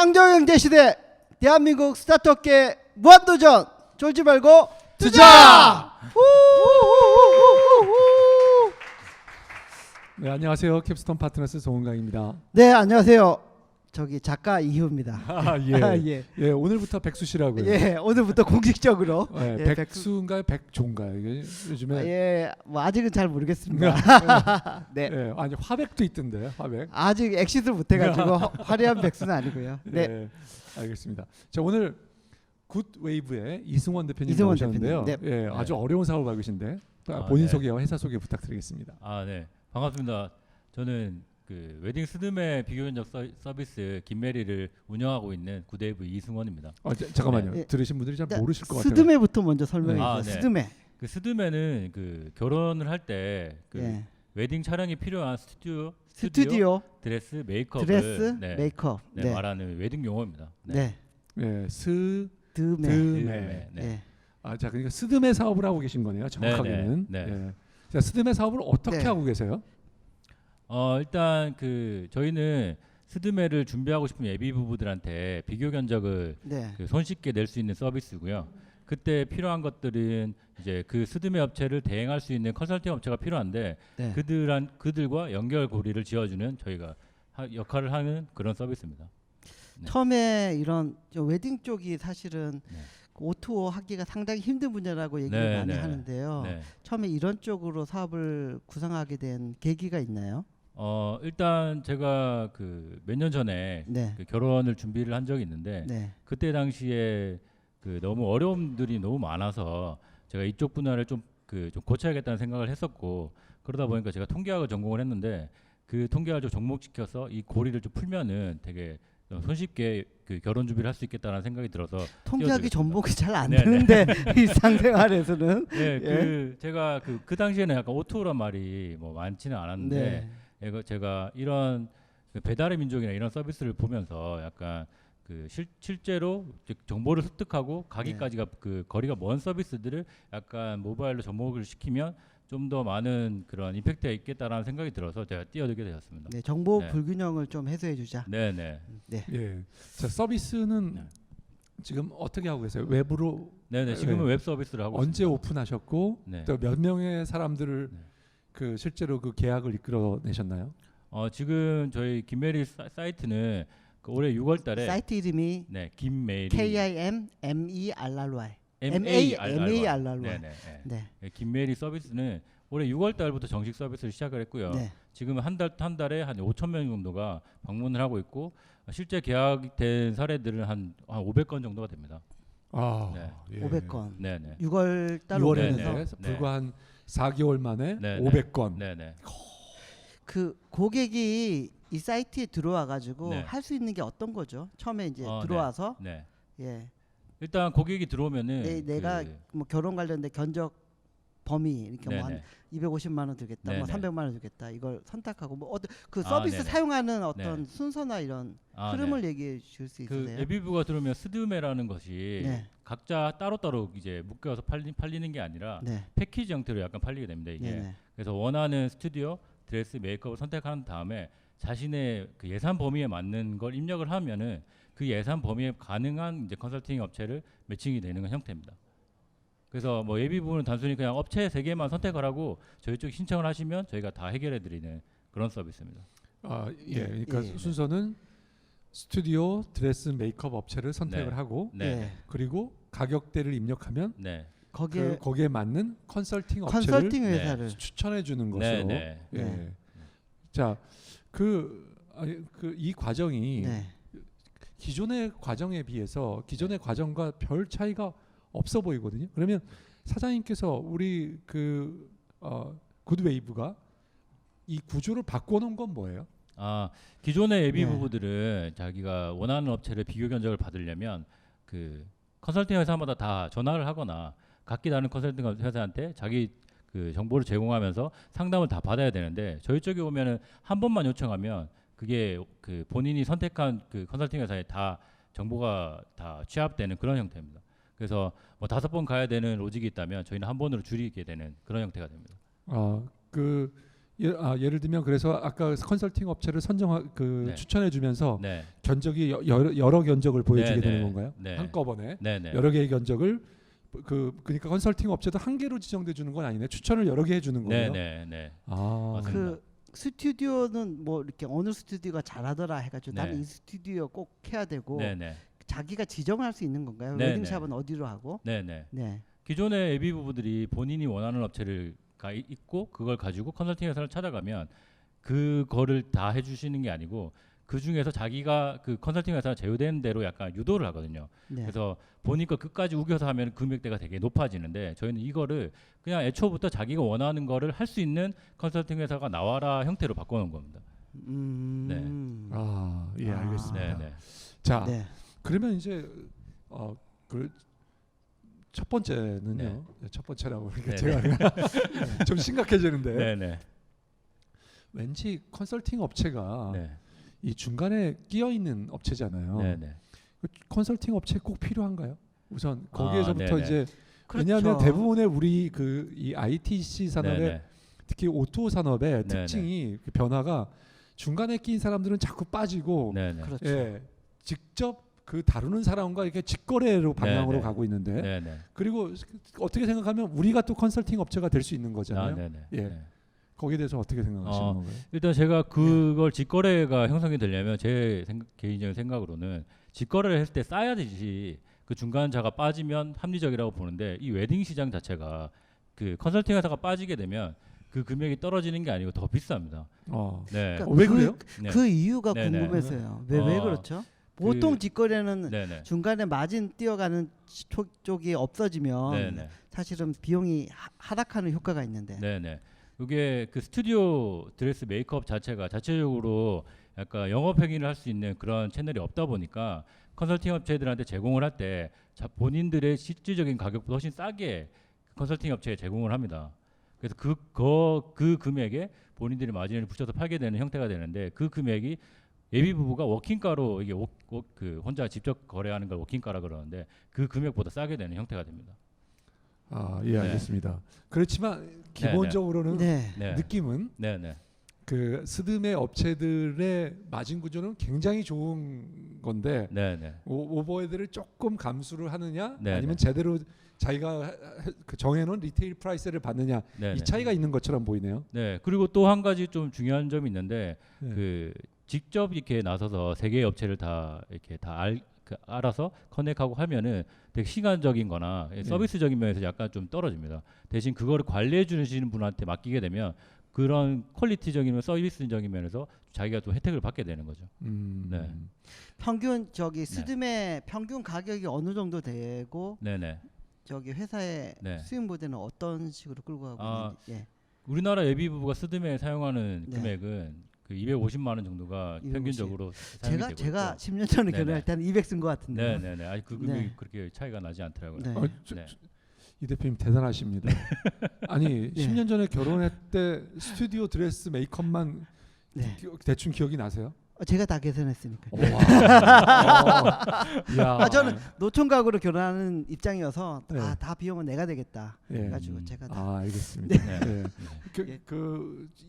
창조경제 시대 대한민국 스타트업계 무한도전 쫄지 말고 투자! 투자! 네, 안녕하세요. 캡스톤 파트너스 송은강입니다. 네, 안녕하세요. 저기 작가 이효입니다. 예. 예. 예, 오늘부터 백수 씨라고요. 예, 오늘부터 공식적으로 예, 예, 백수인가요? 백조인가요? 이게 요즘에 예, 뭐 아직은 잘 모르겠습니다. 네. 예, 아니 화백도 있던데. 화백. 아직 엑시트 못 해가지고 화려한 백수는 아니고요. 네. 예, 알겠습니다. 자, 오늘 굿웨이브의 이승원 대표님 이승원 나오셨는데요. 대표님, 예, 아주 어려운 사업을 하고 계신데 본인 소개와 회사 소개 부탁드리겠습니다. 네. 반갑습니다. 저는 그 웨딩 스드메 비교 견적 서비스 김메리를 운영하고 있는 굿웨이브 이승원입니다. 잠깐만요. 네. 들으신 분들이 잘 모르실 것 같아요. 스드메부터 먼저 설명해 네. 주세요. 스드메. 그 스드메는 그 결혼을 할 때 그 예. 웨딩 촬영이 필요한 스튜디오, 드레스, 메이크업을 드레스, 메이크업. 네, 말하는 웨딩 용어입니다. 네. 예, 스드메. 네. 네. 자, 그러니까 스드메 사업을 하고 계신 거네요. 정확하게는. 네. 예. 자, 스드메 사업을 어떻게 네. 하고 계세요? 일단 그 저희는 스드메를 준비하고 싶은 예비 부부들한테 비교 견적을 네. 그 손쉽게 낼 수 있는 서비스고요. 그때 필요한 것들은 이제 그 스드메 업체를 대행할 수 있는 컨설팅 업체가 필요한데 네. 그들과 연결고리를 지어주는 저희가 역할을 하는 그런 서비스입니다. 네. 처음에 이런 웨딩 쪽이 사실은 네. O2O 하기가 상당히 힘든 분야라고 얘기를 네, 많이 네. 하는데요. 네. 처음에 이런 쪽으로 사업을 구상하게 된 계기가 있나요? 일단 제가 그 몇 년 전에 네. 그 결혼을 준비를 한 적이 있는데 네. 그때 당시에 그 너무 어려움들이 너무 많아서 제가 이쪽 분야를 좀 고쳐야겠다는 생각을 했었고 그러다 보니까 제가 통계학을 전공을 했는데 그 통계학을 좀 접목시켜서 이 고리를 좀 풀면은 되게 손쉽게 그 결혼 준비를 할 수 있겠다는 생각이 들어서 통계학이 뛰어들겠습니다. 전복이 잘 안 네, 되는데 일상생활에서는 네, 제가 그 당시에는 약간 오토란 말이 뭐 많지는 않았는데 제가 이런 그 배달의 민족이나 이런 서비스를 보면서 약간 그 실제로 정보를 습득하고 가기까지가 그 거리가 먼 서비스들을 약간 모바일로 접목을 시키면 좀 더 많은 그런 임팩트가 있겠다라는 생각이 들어서 제가 뛰어들게 되었습니다. 네, 정보 네. 불균형을 좀 해소해 주자. 네. 예. 자, 서비스는 네. 지금 어떻게 하고 계세요? 웹으로 네네. 지금은 웹 서비스를 하고 언제 있습니다. 오픈하셨고 네. 또 몇 명의 사람들을 네. 그 실제로 그 계약을 이끌어내셨나요? 지금 저희 김메리 사이트는 그 올해 6월달에 사이트 이름이 김메리 KIMMERRY. MARRY. 네. 네, 김메리 서비스는 올해 6월달부터 정식 서비스를 시작을 했고요. 네. 지금 한 달에 한 5천 명 정도가 방문을 하고 있고 실제 계약된 사례들은 한 500건 정도가 됩니다. 네. 500건. 네네. 6월 달 6월에 오면서 불과 한 4개월 만에 네. 500건. 네네. 그 고객이 이 사이트에 들어와 가지고 네. 할 수 있는 게 어떤 거죠? 처음에 이제 네. 들어와서 네. 예. 일단 고객이 들어오면은 내가 뭐 결혼 관련된 견적 범위 이렇게 뭐 한 250만 원 들겠다, 뭐 300만 원 들겠다 이걸 선택하고 뭐 그 서비스 네네. 사용하는 어떤 순서나 이런 흐름을 얘기해 줄 수 그 있으세요? 예비부가 들어오면 스드메라는 것이 네. 각자 따로따로 이제 묶여서 팔리는 게 아니라 네. 패키지 형태로 약간 팔리게 됩니다. 이게 네네. 그래서 원하는 스튜디오, 드레스, 메이크업을 선택한 다음에 자신의 그 예산 범위에 맞는 걸 입력을 하면은 그 예산 범위에 가능한 이제 컨설팅 업체를 매칭이 되는 형태입니다. 그래서 뭐 예비 부분은 단순히 그냥 업체 3개만 선택을 하고 저희 쪽 신청을 하시면 저희가 다 해결해 드리는 그런 서비스입니다. 예. 그러니까 예. 순서는 스튜디오, 드레스, 메이크업 업체를 선택을 네. 하고 네. 그리고 가격대를 입력하면 네. 거기에 맞는 컨설팅 업체를 컨설팅 회사를 추천해 주는 것으로. 네. 예. 네. 자, 이 과정이 네. 기존의 과정에 비해서 기존의 과정과 별 차이가 없어 보이거든요. 그러면 사장님께서 우리 굿웨이브가 이 구조를 바꿔놓은 건 뭐예요? 기존의 예비 네. 부부들은 자기가 원하는 업체를 비교 견적을 받으려면 그 컨설팅 회사마다 다 전화를 하거나 각기 다른 컨설팅 회사한테 자기 그 정보를 제공하면서 상담을 다 받아야 되는데 저희 쪽에 오면은 한 번만 요청하면 그게 그 본인이 선택한 그 컨설팅 회사에 다 정보가 다 취합되는 그런 형태입니다. 그래서 뭐 5번 가야 되는 로직이 있다면 저희는 한 번으로 줄이게 되는 그런 형태가 됩니다. 예를 들면 그래서 아까 컨설팅 업체를 네. 추천해주면서 네. 견적이 여러 견적을 보여주게 네, 되는 네. 건가요? 네. 한꺼번에 네, 네. 여러 개의 견적을 그러니까 컨설팅 업체도 한 개로 지정돼 주는 건 아니네. 추천을 여러 개 해주는 네, 거예요. 네, 네. 아, 맞습니다. 그 스튜디오는 뭐 이렇게 어느 스튜디오가 잘하더라 해가지고 네. 나는 이 스튜디오 꼭 해야 되고 네, 네. 자기가 지정할 수 있는 건가요? 네, 웨딩샵은 어디로 하고? 네, 네. 네. 기존의 예비 부부들이 본인이 원하는 업체를 있고 그걸 가지고 컨설팅 회사를 찾아가면 그거를 다 해주시는 게 아니고 그 중에서 자기가 그 컨설팅 회사 제휴된 대로 약간 유도를 하거든요. 네. 그래서 본인 거 끝까지 우겨서 하면 금액대가 되게 높아지는데 저희는 이거를 그냥 애초부터 자기가 원하는 거를 할 수 있는 컨설팅 회사가 나와라 형태로 바꿔놓은 겁니다. 예, 알겠습니다. 네, 네. 자, 네. 그러면 이제 그 첫 번째는요. 네. 첫 번째라고 그러니까 네, 제가 좀 심각해지는데 네, 네. 왠지 컨설팅 업체가 네, 이 중간에 끼어 있는 업체잖아요. 네, 네. 그 컨설팅 업체 꼭 필요한가요? 우선 거기에서부터 네네. 이제 그렇죠. 왜냐하면 대부분의 우리 이 ITC 산업의 네, 네. 특히 오토 산업의 네네. 특징이 그 변화가 중간에 끼인 사람들은 자꾸 빠지고 네, 네. 그렇죠. 예, 직접 그 다루는 사람과 이렇게 직거래로 방향으로 네네. 가고 있는데 네, 네. 그리고 어떻게 생각하면 우리가 또 컨설팅 업체가 될 수 있는 거잖아요. 네, 네. 예. 네. 거기에 대해서 어떻게 생각하시는 어, 건가요? 일단 제가 그걸 직거래가 형성이 되려면 제 개인적인 생각으로는 직거래를 했을 때 쌓여야지 그 중간자가 빠지면 합리적이라고 보는데 이 웨딩 시장 자체가 그 컨설팅 회사가 빠지게 되면 그 금액이 떨어지는 게 아니고 더 비쌉니다. 네. 그러니까 왜 그래요? 네. 그 이유가 네네. 궁금해서요. 왜 그렇죠? 보통 직거래는 네네. 중간에 마진 뛰어가는 쪽이 없어지면 네네. 사실은 비용이 하락하는 효과가 있는데. 네네. 이게 그 스튜디오 드레스 메이크업 자체가 자체적으로 약간 영업 행위를 할 수 있는 그런 채널이 없다 보니까 컨설팅 업체들한테 제공을 할 때 본인들의 실질적인 가격보다 훨씬 싸게 컨설팅 업체에 제공을 합니다. 그래서 그 금액에 본인들이 마진을 붙여서 팔게 되는 형태가 되는데 그 금액이 예비 부부가 워킹가로 이게 그 혼자 직접 거래하는 걸 워킹가라 그러는데 그 금액보다 싸게 되는 형태가 됩니다. 예, 알겠습니다. 그렇지만 기본적으로는 네. 네. 느낌은 네네. 그 스드메 업체들의 마진 구조는 굉장히 좋은 건데 네네. 오버헤드를 조금 감수를 하느냐 네네. 아니면 제대로 자기가 그 정해놓은 리테일 프라이스를 받느냐 네네. 이 차이가 있는 것처럼 보이네요. 네. 그리고 또 한 가지 좀 중요한 점이 있는데 네. 그 직접 이렇게 나서서 세 개의 업체를 다 이렇게 알아서 커넥하고 하면은 되게 시간적인거나 서비스적인 면에서 약간 좀 떨어집니다. 대신 그거를 관리해 주시는 분한테 맡기게 되면 그런 퀄리티적인 서비스적인 면에서 자기가 또 혜택을 받게 되는 거죠. 네. 평균 스드메 평균 가격이 어느 정도 되고 네네. 회사의 네. 수익 모델은 어떤 식으로 끌고 가고 있는지. 예. 우리나라 예비 부부가 스드메에 사용하는 네. 금액은 그 250만 원 정도가 250. 평균적으로 사용이 되고 제가 있고. 10년 전에 네네. 결혼할 때는 200 쓴 것 같은데. 네네네. 아니 그 금액이 네. 그렇게 차이가 나지 않더라고요. 네. 네. 이 대표님 대단하십니다. 아니 네. 10년 전에 결혼할 때 스튜디오 드레스 메이크업만 네. 대충 기억이 나세요? 제가 다 계산했으니까. 야. 저는 노총각으로 결혼하는 입장이어서 네. 다 비용은 내가 되겠다. 예. 그래가지고 제가 다. 알겠습니다. 네. 네. 예.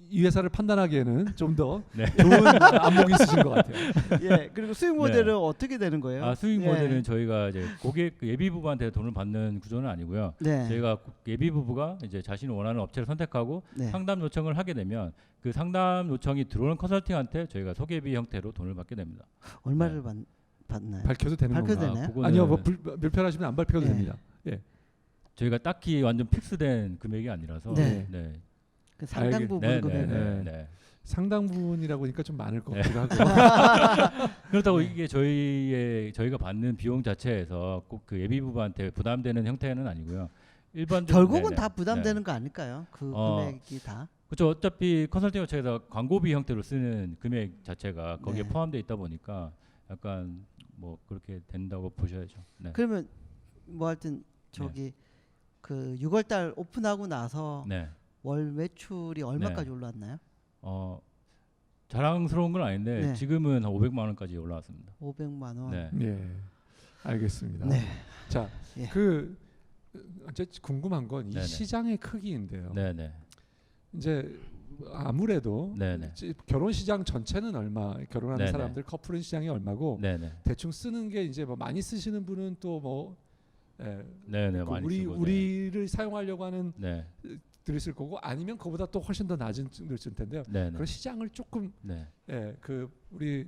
이 회사를 판단하기에는 좀 더 네. 좋은 안목이 있으신 것 같아요. 예. 그리고 수익 모델은 어떻게 되는 거예요? 수익 예. 모델은 저희가 이제 고객 그 예비 부부한테 돈을 받는 구조는 아니고요. 네. 저희가 예비 부부가 이제 자신이 원하는 업체를 선택하고 네. 상담 요청을 하게 되면 그 상담 요청이 들어오는 컨설팅한테 저희가 소개비 형태로 돈을 받게 됩니다. 얼마를 받나요? 밝혀도 되는 밝혀도 건가요? 되나요? 그거는 아니요, 뭐 불편하시면 안 밝혀도 네. 됩니다. 예. 저희가 딱히 완전 픽스된 금액이 아니라서 네. 네. 그 상당 부분 네, 금액을. 네, 네. 상당 부분이라고 하니까 좀 많을 것 네. 같기도 하고. 그렇다고 네. 이게 저희가 받는 비용 자체에서 꼭 그 예비 부부한테 부담되는 형태는 아니고요. 일반적으로 결국은 다 부담되는 거 아닐까요? 그 금액이 다. 그렇죠. 어차피 컨설팅 업체에서 광고비 형태로 쓰는 금액 자체가 거기에 네. 포함되어 있다 보니까 약간 뭐 그렇게 된다고 보셔야죠. 네. 그러면 뭐 하여튼 그 6월달 오픈하고 나서 네. 월 매출이 얼마까지 올라왔나요? 자랑스러운 건 아닌데 네. 지금은 한 500만 원까지 올라왔습니다. 500만 원. 네. 예, 알겠습니다. 네. 자, 예. 이제 궁금한 건 이 네네. 시장의 크기인데요. 네, 네. 이제 아무래도 네네. 결혼 시장 전체는 얼마, 결혼하는 네네. 사람들 커플은 시장이 얼마고 네네. 대충 쓰는 게 이제 뭐 많이 쓰시는 분은 또뭐 네네. 그 많이 쓰고, 우리를 사용하려고 하는 네. 들이 쓸 거고 아니면 그보다 또 훨씬 더 낮은 층들 쓸 텐데요. 네네. 그런 시장을 조금 네. 그 우리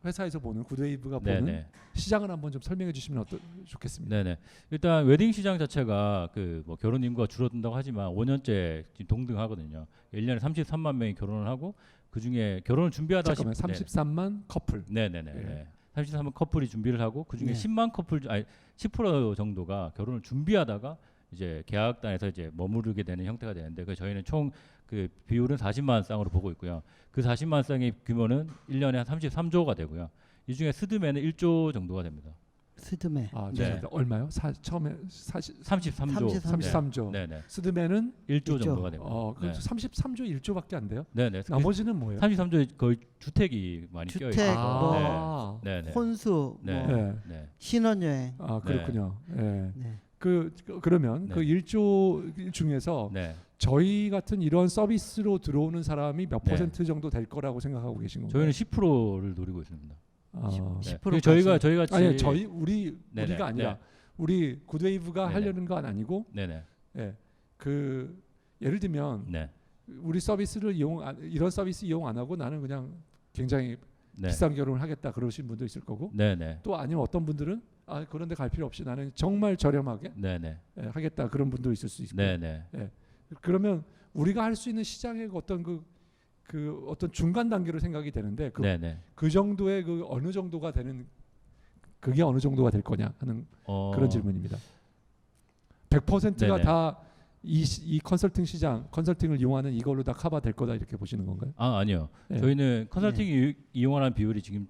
회사에서 보는 굿웨이브가 보는 네네. 시장을 한번 좀 설명해 주시면 좋겠습니다. 네네. 일단 웨딩 시장 자체가 그 뭐 결혼 인구가 줄어든다고 하지만 5년째 지금 동등하거든요. 1년에 33만 명이 결혼을 하고 그 중에 결혼을 준비하다 잠깐만 33만 커플. 네네네. 예. 네. 33만 커플이 준비를 하고 그 중에 네. 10만 커플 아니 10% 정도가 결혼을 준비하다가 이제 계약단에서 이제 머무르게 되는 형태가 되는데 그 저희는 총 그 비율은 40만 쌍으로 보고 있고요. 그 40만 쌍의 규모는 1년에 한 33조가 되고요. 이 중에 스드메는 1조 정도가 됩니다. 스드메. 아, 네. 죄송합니다. 얼마요? 처음에 33조. 33조. 네네. 스드메는 1조 1조. 정도가 됩니다. 그럼 33조 1조밖에 안 돼요? 네네. 나머지는 뭐예요? 33조에 거의 주택이 많이 주택, 끼어 있어요. 뭐 네네. 혼수, 네. 뭐 네. 네. 신혼여행. 아, 그렇군요. 예. 네. 그러면 네. 그 1조 중에서 네. 저희 같은 이런 서비스로 들어오는 사람이 몇 네. 퍼센트 정도 될 거라고 생각하고 계신 건가요? 저희는 10%를 노리고 있습니다. 아, 네. 10% 그리고 까지. 저희 같이 아니 네네. 우리가 아니라 네. 우리 굿웨이브가 네네. 하려는 건 아니고 네네. 예를 들면 네. 우리 서비스를 이런 서비스 이용 안 하고 나는 그냥 굉장히 네. 비싼 결혼을 하겠다 그러신 분도 있을 거고 네네. 또 아니면 어떤 분들은 그런데 갈 필요 없이 나는 정말 저렴하게 네네. 하겠다 그런 분도 있을 수 있고 네네. 그러면 우리가 할 수 있는 시장의 어떤 그 어떤 중간 단계로 생각이 되는데 네네. 그 정도의 그 어느 정도가 되는 그게 어느 정도가 될 거냐 하는 그런 질문입니다. 100%가 네네. 다 이 컨설팅 시장 컨설팅을 이용하는 이걸로 다 커버될 거다 이렇게 보시는 건가요? 아니요. 네. 저희는 컨설팅 이용하는 비율이 지금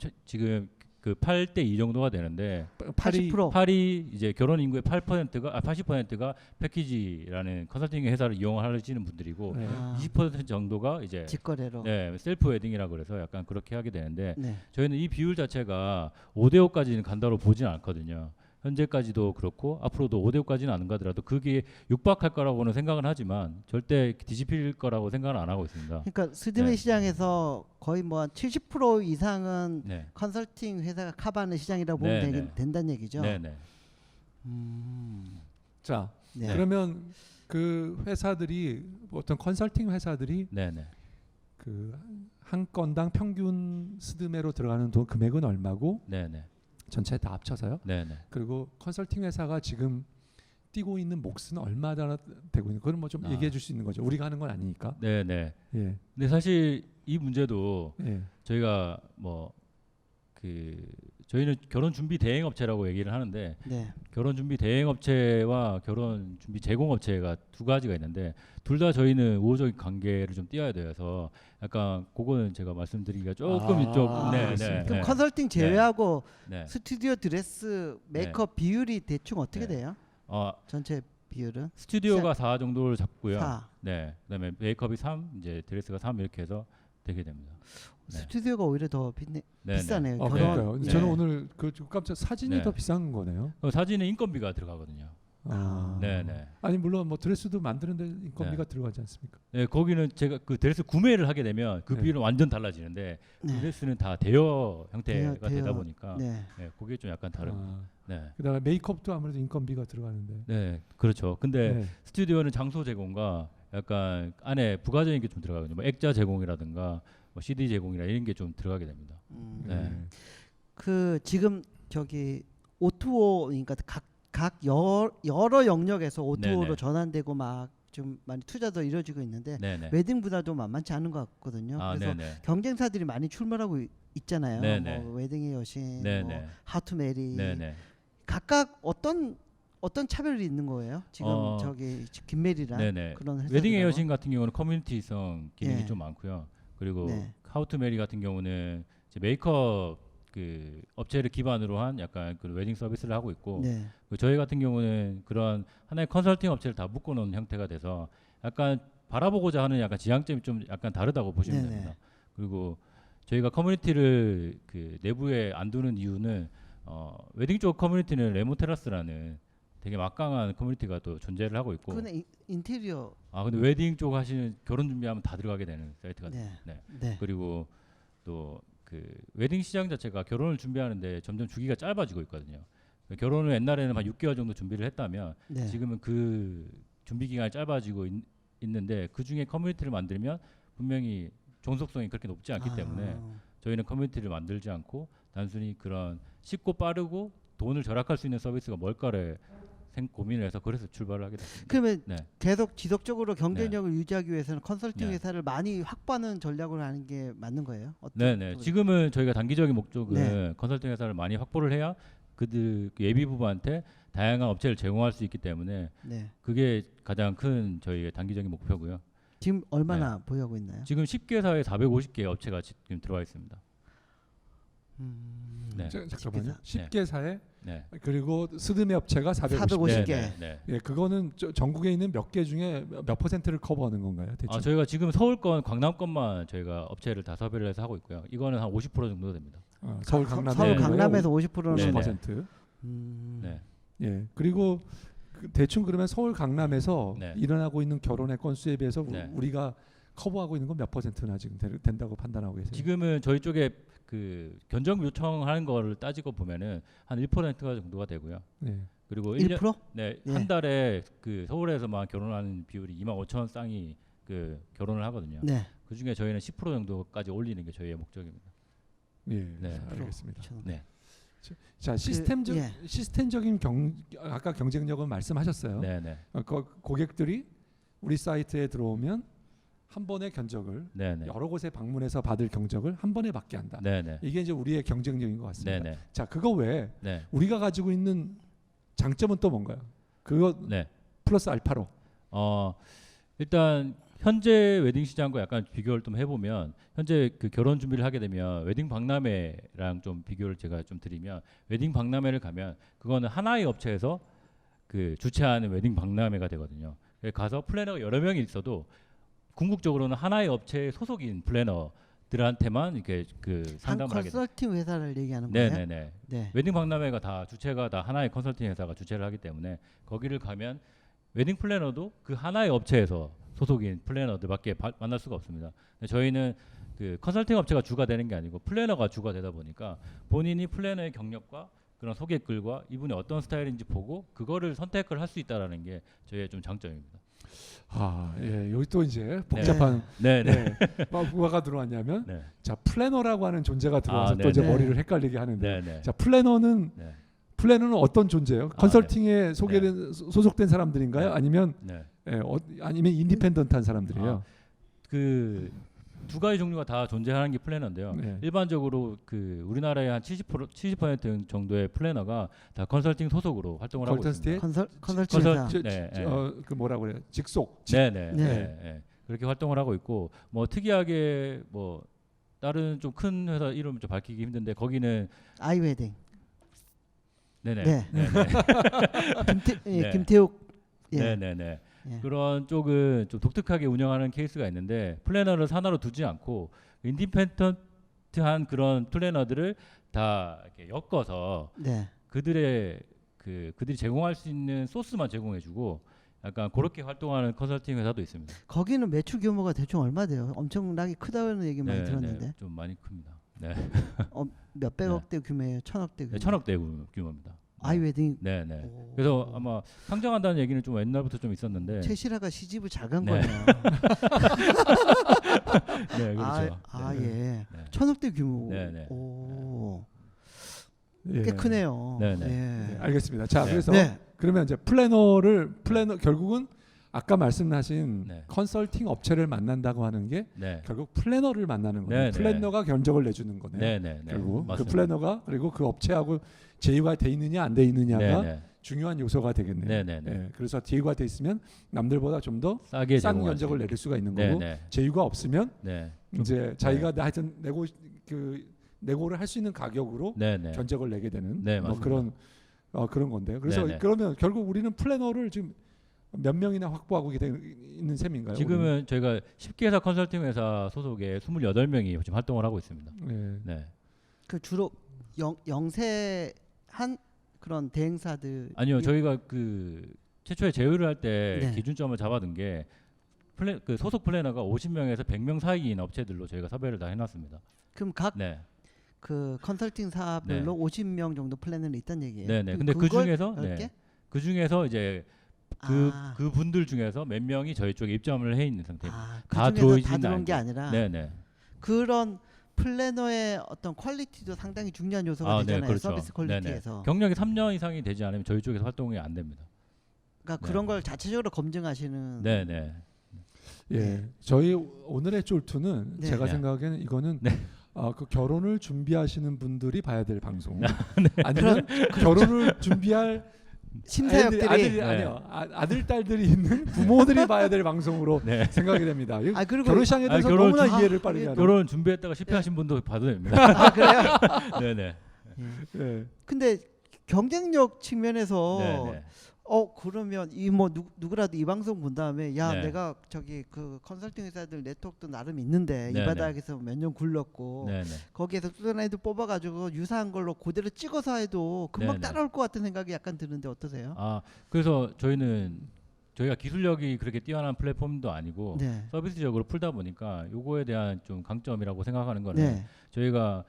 그 8대 2 정도가 되는데 80%. 8이 이제 결혼 인구의 80%가 패키지라는 컨설팅 회사를 이용하시는 분들이고 네. 20% 정도가 이제 직거래로. 네, 셀프 웨딩이라고 그래서 약간 그렇게 하게 되는데 네. 저희는 이 비율 자체가 5대 5까지는 간다로 보지는 않거든요. 현재까지도 그렇고 앞으로도 5대 5까지는 안 가더라도 그게 육박할 거라고는 생각은 하지만 절대 뒤집힐 거라고 생각은 안 하고 있습니다. 그러니까 스드메 네. 시장에서 거의 뭐 한 70% 이상은 네. 컨설팅 회사가 커버하는 시장이라고 보면 네, 네. 된다는 얘기죠. 네네. 자 네. 그러면 그 회사들이 어떤 컨설팅 회사들이 네네. 그 한 건당 평균 스드메로 들어가는 돈 금액은 얼마고 네네. 전체 다 합쳐서요. 네네. 그리고 컨설팅 회사가 지금 뛰고 있는 몫은 얼마나 되고 있는 그건 뭐 좀 얘기해 줄 수 있는 거죠. 우리가 하는 건 아니니까. 네네. 예. 근데 사실 이 문제도 예. 저희가 뭐 저희는 결혼 준비 대행 업체라고 얘기를 하는데 네. 결혼 준비 대행 업체와 결혼 준비 제공 업체가 두 가지가 있는데 둘 다 저희는 우호적인 관계를 좀 띄어야 돼서 약간 그거는 제가 말씀드리기가 조금 그렇습니다. 그럼 컨설팅 제외하고 네. 스튜디오 드레스 메이크업 비율이 대충 어떻게 네. 돼요? 전체 비율은? 스튜디오가 4 정도를 잡고요. 4. 네. 그다음에 메이크업이 3, 이제 드레스가 3 이렇게 해서 되게 됩니다. 네. 스튜디오가 오히려 더 네, 비싸네요. 네. 그러니까요. 네. 저는 오늘 그 깜짝 사진이 네. 더 비싼 거네요. 사진은 인건비가 들어가거든요. 네네. 아니 물론 뭐 드레스도 만드는데 인건비가 네. 들어가지 않습니까? 네, 거기는 제가 그 드레스 구매를 하게 되면 그 네. 비율은 완전 달라지는데 네. 드레스는 다 대여 형태가 대여. 되다 보니까 네. 네, 그게 좀 약간 다릅니다. 네. 그다음에 메이크업도 아무래도 인건비가 들어가는데. 네, 그렇죠. 근데 네. 스튜디오는 장소 제공과 약간 안에 부가적인 게 좀 들어가거든요. 뭐 액자 제공이라든가 뭐 CD 제공이라 이런 게 좀 들어가게 됩니다. 네. 그 지금 저기 O2O 그러니까 각 여러 영역에서 O2O로 네네. 전환되고 막 좀 많이 투자도 이루어지고 있는데 네네. 웨딩 분야도 만만치 않은 것 같거든요. 그래서 네네. 경쟁사들이 많이 출몰하고 있잖아요. 네네. 뭐 웨딩의 여신, 네네. 뭐 하투 메리. 네네. 각각 어떤 차별이 있는 거예요? 지금 저기 김메리랑 네네. 그런 회사들하고. 웨딩의 여신 같은 경우는 커뮤니티성 기능이 예. 좀 많고요. 그리고 네. 하우투 메리 같은 경우는 이제 메이크업 그 업체를 기반으로 한 약간 그 웨딩 서비스를 하고 있고 네. 저희 같은 경우는 그런 하나의 컨설팅 업체를 다 묶어놓은 형태가 돼서 약간 바라보고자 하는 약간 지향점이 좀 약간 다르다고 보시면 네네. 됩니다. 그리고 저희가 커뮤니티를 그 내부에 안 두는 이유는 웨딩 쪽 커뮤니티는 레몬테라스라는 되게 막강한 커뮤니티가 또 존재를 하고 있고. 그건 인테리어. 근데 웨딩 쪽 하시는 결혼 준비하면 다 들어가게 되는 사이트가 네. 네. 네. 그리고 또 그 웨딩 시장 자체가 결혼을 준비하는데 점점 주기가 짧아지고 있거든요. 결혼을 옛날에는 한 6개월 정도 준비를 했다면 네. 지금은 그 준비 기간이 짧아지고 있는데 그 중에 커뮤니티를 만들면 분명히 종속성이 그렇게 높지 않기 때문에 저희는 커뮤니티를 만들지 않고 단순히 그런 쉽고 빠르고 돈을 절약할 수 있는 서비스가 뭘까를 고민을 해서 그래서 출발을 하게 됐습니다. 그러면 네. 계속 지속적으로 경쟁력을 유지하기 위해서는 컨설팅 네. 회사를 많이 확보하는 전략을 하는 게 맞는 거예요? 네네. 지금은 저희가 단기적인 목적은 네. 컨설팅 회사를 많이 확보를 해야 그들 그 예비 부부한테 다양한 업체를 제공할 수 있기 때문에 네. 그게 가장 큰 저희의 단기적인 목표고요. 지금 얼마나 보유하고 있나요? 지금 10개사에 450개 업체가 지금 들어와 있습니다. 네. 잠깐만요. 십 10개사에 네. 그리고 스드메 업체가 450개. 450 개. 네, 네. 예, 그거는 전국에 있는 몇 개 중에 몇 퍼센트를 커버하는 건가요? 대충? 저희가 지금 서울권, 강남권만 저희가 업체를 다 섭외를 해서 하고 있고요. 이거는 한 50% 정도 됩니다. 서울 강남 서울 네. 강남에서 50%는 네, 네. 50%. 네. 예. 그리고 대충 그러면 서울 강남에서 네. 일어나고 있는 결혼의 건수에 비해서 네. 우리가 커버하고 있는 건 몇 퍼센트나 지금 된다고 판단하고 계세요? 지금은 저희 쪽에 그 견적 요청하는 거를 따지고 보면은 한 1%가 정도가 되고요. 네. 그리고 1%? 네, 예. 한 달에 그 서울에서만 결혼하는 비율이 25,000 쌍이 그 결혼을 하거든요. 네. 그 중에 저희는 10% 정도까지 올리는 게 저희의 목적입니다. 예. 네. 알겠습니다. 네. 자, 시스템적인 아까 경쟁력은 말씀하셨어요. 네, 네. 고객들이 우리 사이트에 들어오면 한 번의 견적을 네, 네. 여러 곳에 방문해서 받을 경적을 한 번에 받게 한다. 네, 네. 이게 이제 우리의 경쟁력인 것 같습니다. 네, 네. 자, 그거 외에 네. 우리가 가지고 있는 장점은 또 뭔가요? 그거 네. 플러스 알파로. 일단 현재 웨딩 시장과 약간 비교를 좀 해보면 현재 그 결혼 준비를 하게 되면 웨딩 박람회랑 좀 비교를 제가 좀 드리면 웨딩 박람회를 가면 그거는 하나의 업체에서 그 주최하는 웨딩 박람회가 되거든요. 가서 플래너가 여러 명이 있어도 궁극적으로는 하나의 업체에 소속인 플래너들한테만 이렇게 그 상담을 하게 돼요. 컨설팅 회사를 얘기하는 거예요? 네네네. 네. 웨딩 박람회가 다 주체가 다 하나의 컨설팅 회사가 주최를 하기 때문에 거기를 가면 웨딩 플래너도 그 하나의 업체에서 소속인 플래너들밖에 만날 수가 없습니다. 근데 저희는 그 컨설팅 업체가 주가 되는 게 아니고 플래너가 주가 되다 보니까 본인이 플래너의 경력과 그런 소개글과 이분이 어떤 스타일인지 보고 그거를 선택을 할 수 있다라는 게 저희의 좀 장점입니다. 예, 여기 또 이제 복잡한 네네. 뭐가 들어왔냐면 네. 자, 플래너라고 하는 존재가 들어와서 또 네네. 이제 머리를 헷갈리게 하는데 네네. 자, 플래너는 어떤 존재예요? 컨설팅에 소속된 사람들인가요? 네. 아니면 네. 아니면 인디펜던트한 사람들이에요? 그 두 가지 종류가 다 존재하는 게 플래너인데요. 네. 일반적으로 그 우리나라의 한 70% 정도의 플래너가 다 컨설팅 소속으로 활동을 하고 있습니다. 컨설팅 회사. 그 뭐라고 그래요? 직속. 네네. 네. 네. 그렇게 활동을 하고 있고 뭐 특이하게 뭐 다른 좀 큰 회사 이름을 좀 밝히기 힘든데 거기는 아이웨딩. 네네. 네. 네. 김태욱. 네네네. 예. 그런 쪽은 좀 독특하게 운영하는 케이스가 있는데 플래너를 하나로 두지 않고 인디펜던트한 그런 플래너들을 다 이렇게 엮어서 네. 그들이 제공할 수 있는 소스만 제공해주고 약간 그렇게 활동하는 컨설팅 회사도 있습니다. 거기는 매출 규모가 대충 얼마 돼요? 엄청나게 크다는 얘기 많이 들었는데. 좀 많이 큽니다. 네. 몇백억대 규모예요? 천억대 규모? 네, 천억대 규모입니다. 아이웨딩. 네네. 그래서 아마 상장한다는 얘기는 좀 옛날부터 좀 있었는데. 최실화가 시집을 잘 간 네. 거네요. 네, 그렇죠. 예. 네. 천억대 규모. 네네. 오. 예. 꽤 크네요. 네네. 예. 네, 알겠습니다. 자, 네. 그래서 네. 그러면 이제 플래너 결국은 아까 말씀하신 네. 컨설팅 업체를 만난다고 하는 게 네. 결국 플래너를 만나는 거예요. 네, 네. 플래너가 견적을 내주는 거네요. 네네. 결국 그 맞습니다. 플래너가 그리고 그 업체하고 제휴가 돼 있느냐 안 돼 있느냐가 네네. 중요한 요소가 되겠네요. 네네네. 예, 그래서 제휴가 돼 있으면 남들보다 좀 더 싸게 싼 제공할 견적을 수 내릴 수가 있는 있는. 거고 네네. 제휴가 없으면 네. 이제 자기가 하여튼 내고를 할 수 있는 가격으로 네네. 견적을 내게 되는 네, 뭐 맞습니다. 그런 건데요. 그래서 네네. 그러면 결국 우리는 플래너를 지금 몇 명이나 확보하고 있는 셈인가요? 지금은 저희가 10개사 컨설팅 회사 소속의 28명이 지금 활동을 하고 있습니다. 우리는? 네. 네. 그 주로 영세한 그런 대행사들 아니요, 저희가 그 최초에 제휴를 할 때 네. 기준점을 잡아둔 게 그 소속 플래너가 50명에서 100명 사이인 업체들로 저희가 섭외를 다 해놨습니다. 그럼 각 네, 그 컨설팅 사별로 50명 정도 플래너는 있단 얘기예요. 네, 네. 근데 그 그걸 중에서 넓게? 네, 그 중에서 이제 그 분들 중에서 몇 명이 저희 쪽에 입점을 해 있는 상태입니다. 그 다 중에서 들어오진 다 들어온 게 않고. 아니라 네, 네. 그런 플래너의 어떤 퀄리티도 상당히 중요한 요소가 네, 되잖아요. 그렇죠. 서비스 퀄리티에서. 경력이 3년 이상이 되지 않으면 저희 쪽에서 활동이 안 됩니다. 그러니까 네. 그런 걸 자체적으로 검증하시는. 네, 네. 예, 저희 오늘의 쫄투는 네. 제가 네. 생각에는 이거는 네. 그 결혼을 준비하시는 분들이 봐야 될 방송, 아니면 결혼을 준비할 심사역들이 네. 아니요 아들 딸들이 있는 부모들이 봐야 될 방송으로 네. 생각이 됩니다. 그리고 결혼 시장에 대해서 결혼 너무나 준- 이해를 빠르게 하는. 결혼 준비했다가 실패하신 분도 봐도 됩니다. 아, 그래요? 네, 네. 예. 근데 경쟁력 측면에서 네, 네. 그러면 이 뭐 누구라도 이 방송 본 다음에 야 네. 내가 저기 그 컨설팅 회사들 네트워크도 나름 있는데 네, 이 바닥에서 몇 년 굴렀고 네, 네. 거기에서 뚜렷한 애들 뽑아가지고 유사한 걸로 그대로 찍어서 해도 금방 네, 네. 따라올 것 같은 생각이 약간 드는데 어떠세요? 그래서 저희가 기술력이 그렇게 뛰어난 플랫폼도 아니고 네. 서비스적으로 풀다 보니까 요거에 대한 좀 강점이라고 생각하는 거는 네. 저희가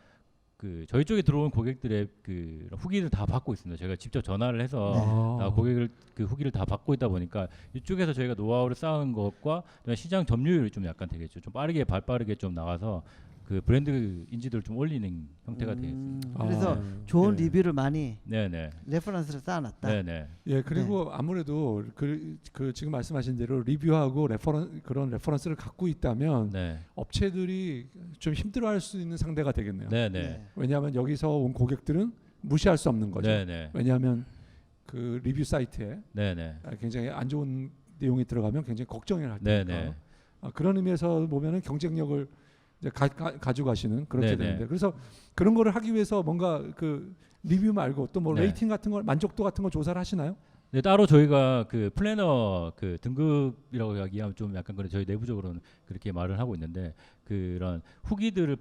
그 저희 쪽에 들어온 고객들의 그 후기를 다 받고 있습니다. 저희가 직접 전화를 해서 네. 다 고객을 그 후기를 다 받고 있다 보니까 이쪽에서 저희가 노하우를 쌓은 것과 시장 점유율이 좀 약간 되겠죠. 좀 빠르게 발빠르게 좀 나가서 그 브랜드 인지도를 좀 올리는 형태가 되겠습니다. 그래서 좋은 예. 리뷰를 많이 네네. 레퍼런스를 쌓아놨다. 네네. 예, 그리고 아무래도 그 지금 말씀하신 대로 리뷰하고 그런 레퍼런스를 갖고 있다면 네. 업체들이 좀 힘들어할 수 있는 상대가 되겠네요. 네네. 왜냐하면 여기서 온 고객들은 무시할 수 없는 거죠. 네네. 왜냐하면 그 리뷰 사이트에 네네. 굉장히 안 좋은 내용이 들어가면 굉장히 걱정을 할 네네. 테니까 그런 의미에서 보면은 경쟁력을 이제 가져가시는 그렇게 네네. 되는데, 그래서 그런 거를 하기 위해서 뭔가 그 리뷰 말고 또 뭐 네. 레이팅 같은 걸, 만족도 같은 걸 조사를 하시나요? 네, 따로 저희가 그 플래너 그 등급이라고 이야기하면 좀 약간 그래 저희 내부적으로는 그렇게 말을 하고 있는데 그런 후기들을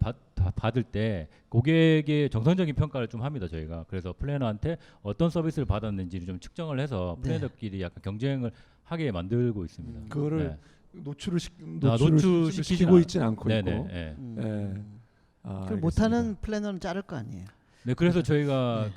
받을 때 고객의 정성적인 평가를 좀 합니다 저희가. 그래서 플래너한테 어떤 서비스를 받았는지를 좀 측정을 해서 네. 플래너끼리 약간 경쟁을 하게 만들고 있습니다. 그거를 네. 노출시키고 노출시키지는 있지는 않고 네네. 있고. 네. 그걸 못하는 플래너는 자를 거 아니에요. 네, 그래서 저희가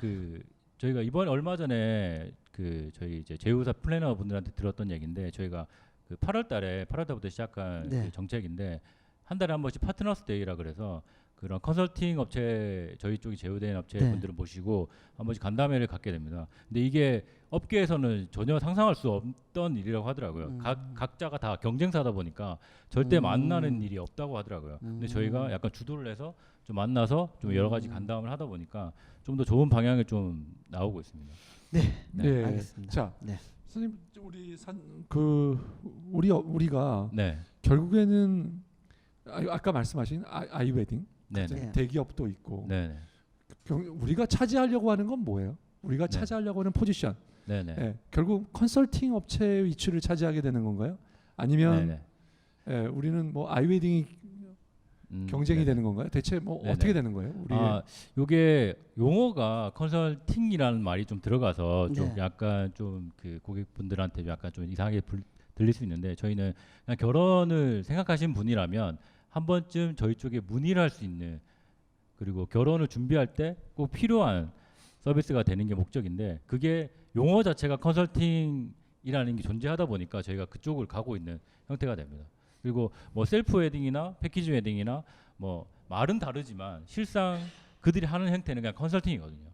저희가 이번 얼마 전에 그 저희 이제 제휴사 플래너 분들한테 들었던 얘기인데 저희가 그 8월달부터 시작한 네. 그 정책인데 한 달에 한 번씩 파트너스 데이라 그래서 그런 컨설팅 업체 저희 쪽이 제휴된 업체 네. 분들을 모시고 한 번씩 간담회를 갖게 됩니다. 근데 이게 업계에서는 전혀 상상할 수 없던 일이라고 하더라고요. 각자가 다 경쟁사다 보니까 절대 만나는 일이 없다고 하더라고요. 근데 저희가 약간 주도를 해서 좀 만나서 좀 여러 가지 간담을 하다 보니까 좀 더 좋은 방향이 좀 나오고 있습니다. 네. 네. 알겠습니다. 자, 네. 선생님 우리가 네, 결국에는 아까 말씀하신 아이웨딩 네, 네. 대기업도 있고 네, 우리가 차지하려고 하는 건 뭐예요? 우리가 네. 차지하려고 하는 포지션. 네, 네, 예, 결국 컨설팅 업체의 위치를 차지하게 되는 건가요? 아니면 네, 예, 우리는 뭐 아이웨딩이 경쟁이 네. 되는 건가요? 대체 뭐 네네. 어떻게 되는 거예요? 우리 요게 용어가 컨설팅이라는 말이 좀 들어가서 좀 네. 약간 좀 그 고객분들한테 약간 좀 이상하게 들릴 수 있는데 저희는 그냥 결혼을 생각하신 분이라면 한 번쯤 저희 쪽에 문의를 할 수 있는 그리고 결혼을 준비할 때 꼭 필요한 서비스가 되는 게 목적인데 그게 용어 자체가 컨설팅이라는 게 존재하다 보니까 저희가 그쪽을 가고 있는 형태가 됩니다. 그리고 뭐 셀프 웨딩이나 패키지 웨딩이나 뭐 말은 다르지만 실상 그들이 하는 형태는 그냥 컨설팅이거든요.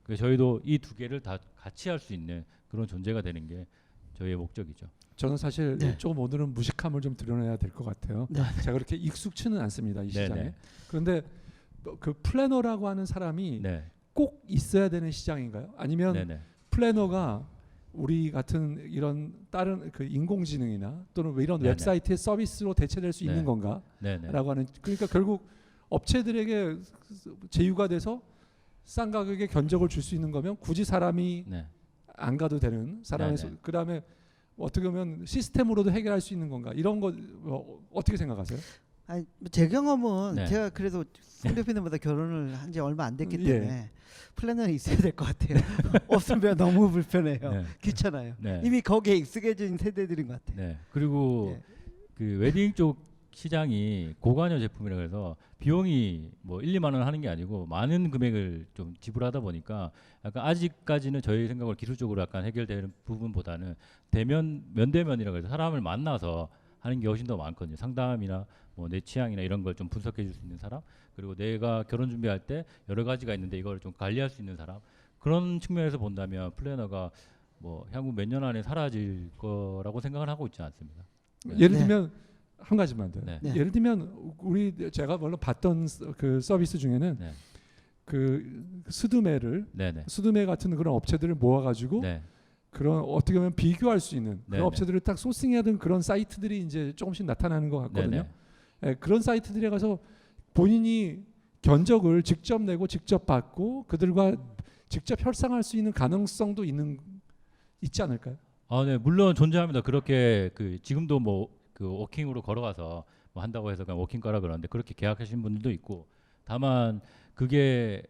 그래서 저희도 이 두 개를 다 같이 할 수 있는 그런 존재가 되는 게 저희의 목적이죠. 저는 사실 네. 조금 오늘은 무식함을 좀 드러내야 될 것 같아요. 네. 제가 그렇게 익숙치는 않습니다, 이 네네. 시장에. 그런데 그 플래너라고 하는 사람이 네, 꼭 있어야 되는 시장인가요? 아니면 네, 네, 플래너가 우리 같은 이런 다른 그 인공지능이나 또는 이런 네네. 웹사이트의 서비스로 대체될 수 네. 있는 건가라고 네, 네, 하는, 그러니까 결국 업체들에게 제휴가 돼서 싼 가격에 견적을 줄 수 있는 거면 굳이 사람이 네. 안 가도 되는 사람의 네네. 그다음에 어떻게 보면 시스템으로도 해결할 수 있는 건가, 이런 거 어떻게 생각하세요? 아니 제 경험은 네. 제가 그래도 송 대표님보다 결혼을 한 지 얼마 안 됐기 예. 때문에 플래너는 있어야 될 것 같아요. 없으면 너무 불편해요. 네. 귀찮아요. 네. 이미 거기에 익숙해진 세대들인 것 같아요. 네. 그리고 예. 그 웨딩 쪽 시장이 고관여 제품이라 해서 비용이 뭐 1, 2만 원 하는 게 아니고 많은 금액을 좀 지불하다 보니까 약간 아직까지는 저희 생각으로 기술적으로 약간 해결되는 부분보다는 면대면이라고 해서 사람을 만나서 하는 게 훨씬 더 많거든요. 상담이나 뭐 내 취향이나 이런 걸 좀 분석해 줄 수 있는 사람, 그리고 내가 결혼 준비할 때 여러 가지가 있는데 이걸 좀 관리할 수 있는 사람, 그런 측면에서 본다면 플래너가 뭐 향후 몇 년 안에 사라질 거라고 생각을 하고 있지 않습니다. 예를 네. 들면 한 가지만 더. 네. 네. 예를 들면 제가 물론 봤던 그 서비스 중에는 네. 그 수두매를 네네. 수두매 같은 그런 업체들을 모아가지고 네. 그런 어떻게 보면 비교할 수 있는 그런 네네. 업체들을 딱 소싱하던 그런 사이트들이 이제 조금씩 나타나는 것 같거든요. 네네. 예, 그런 사이트들에 가서 본인이 견적을 직접 내고 직접 받고 그들과 직접 협상할 수 있는 가능성도 있지 않을까요? 아, 네, 물론 존재합니다. 그렇게 그 지금도 뭐 그 워킹으로 걸어가서 뭐 한다고 해서 그냥 워킹 가라 그러는데 그렇게 계약하신 분들도 있고, 다만 그게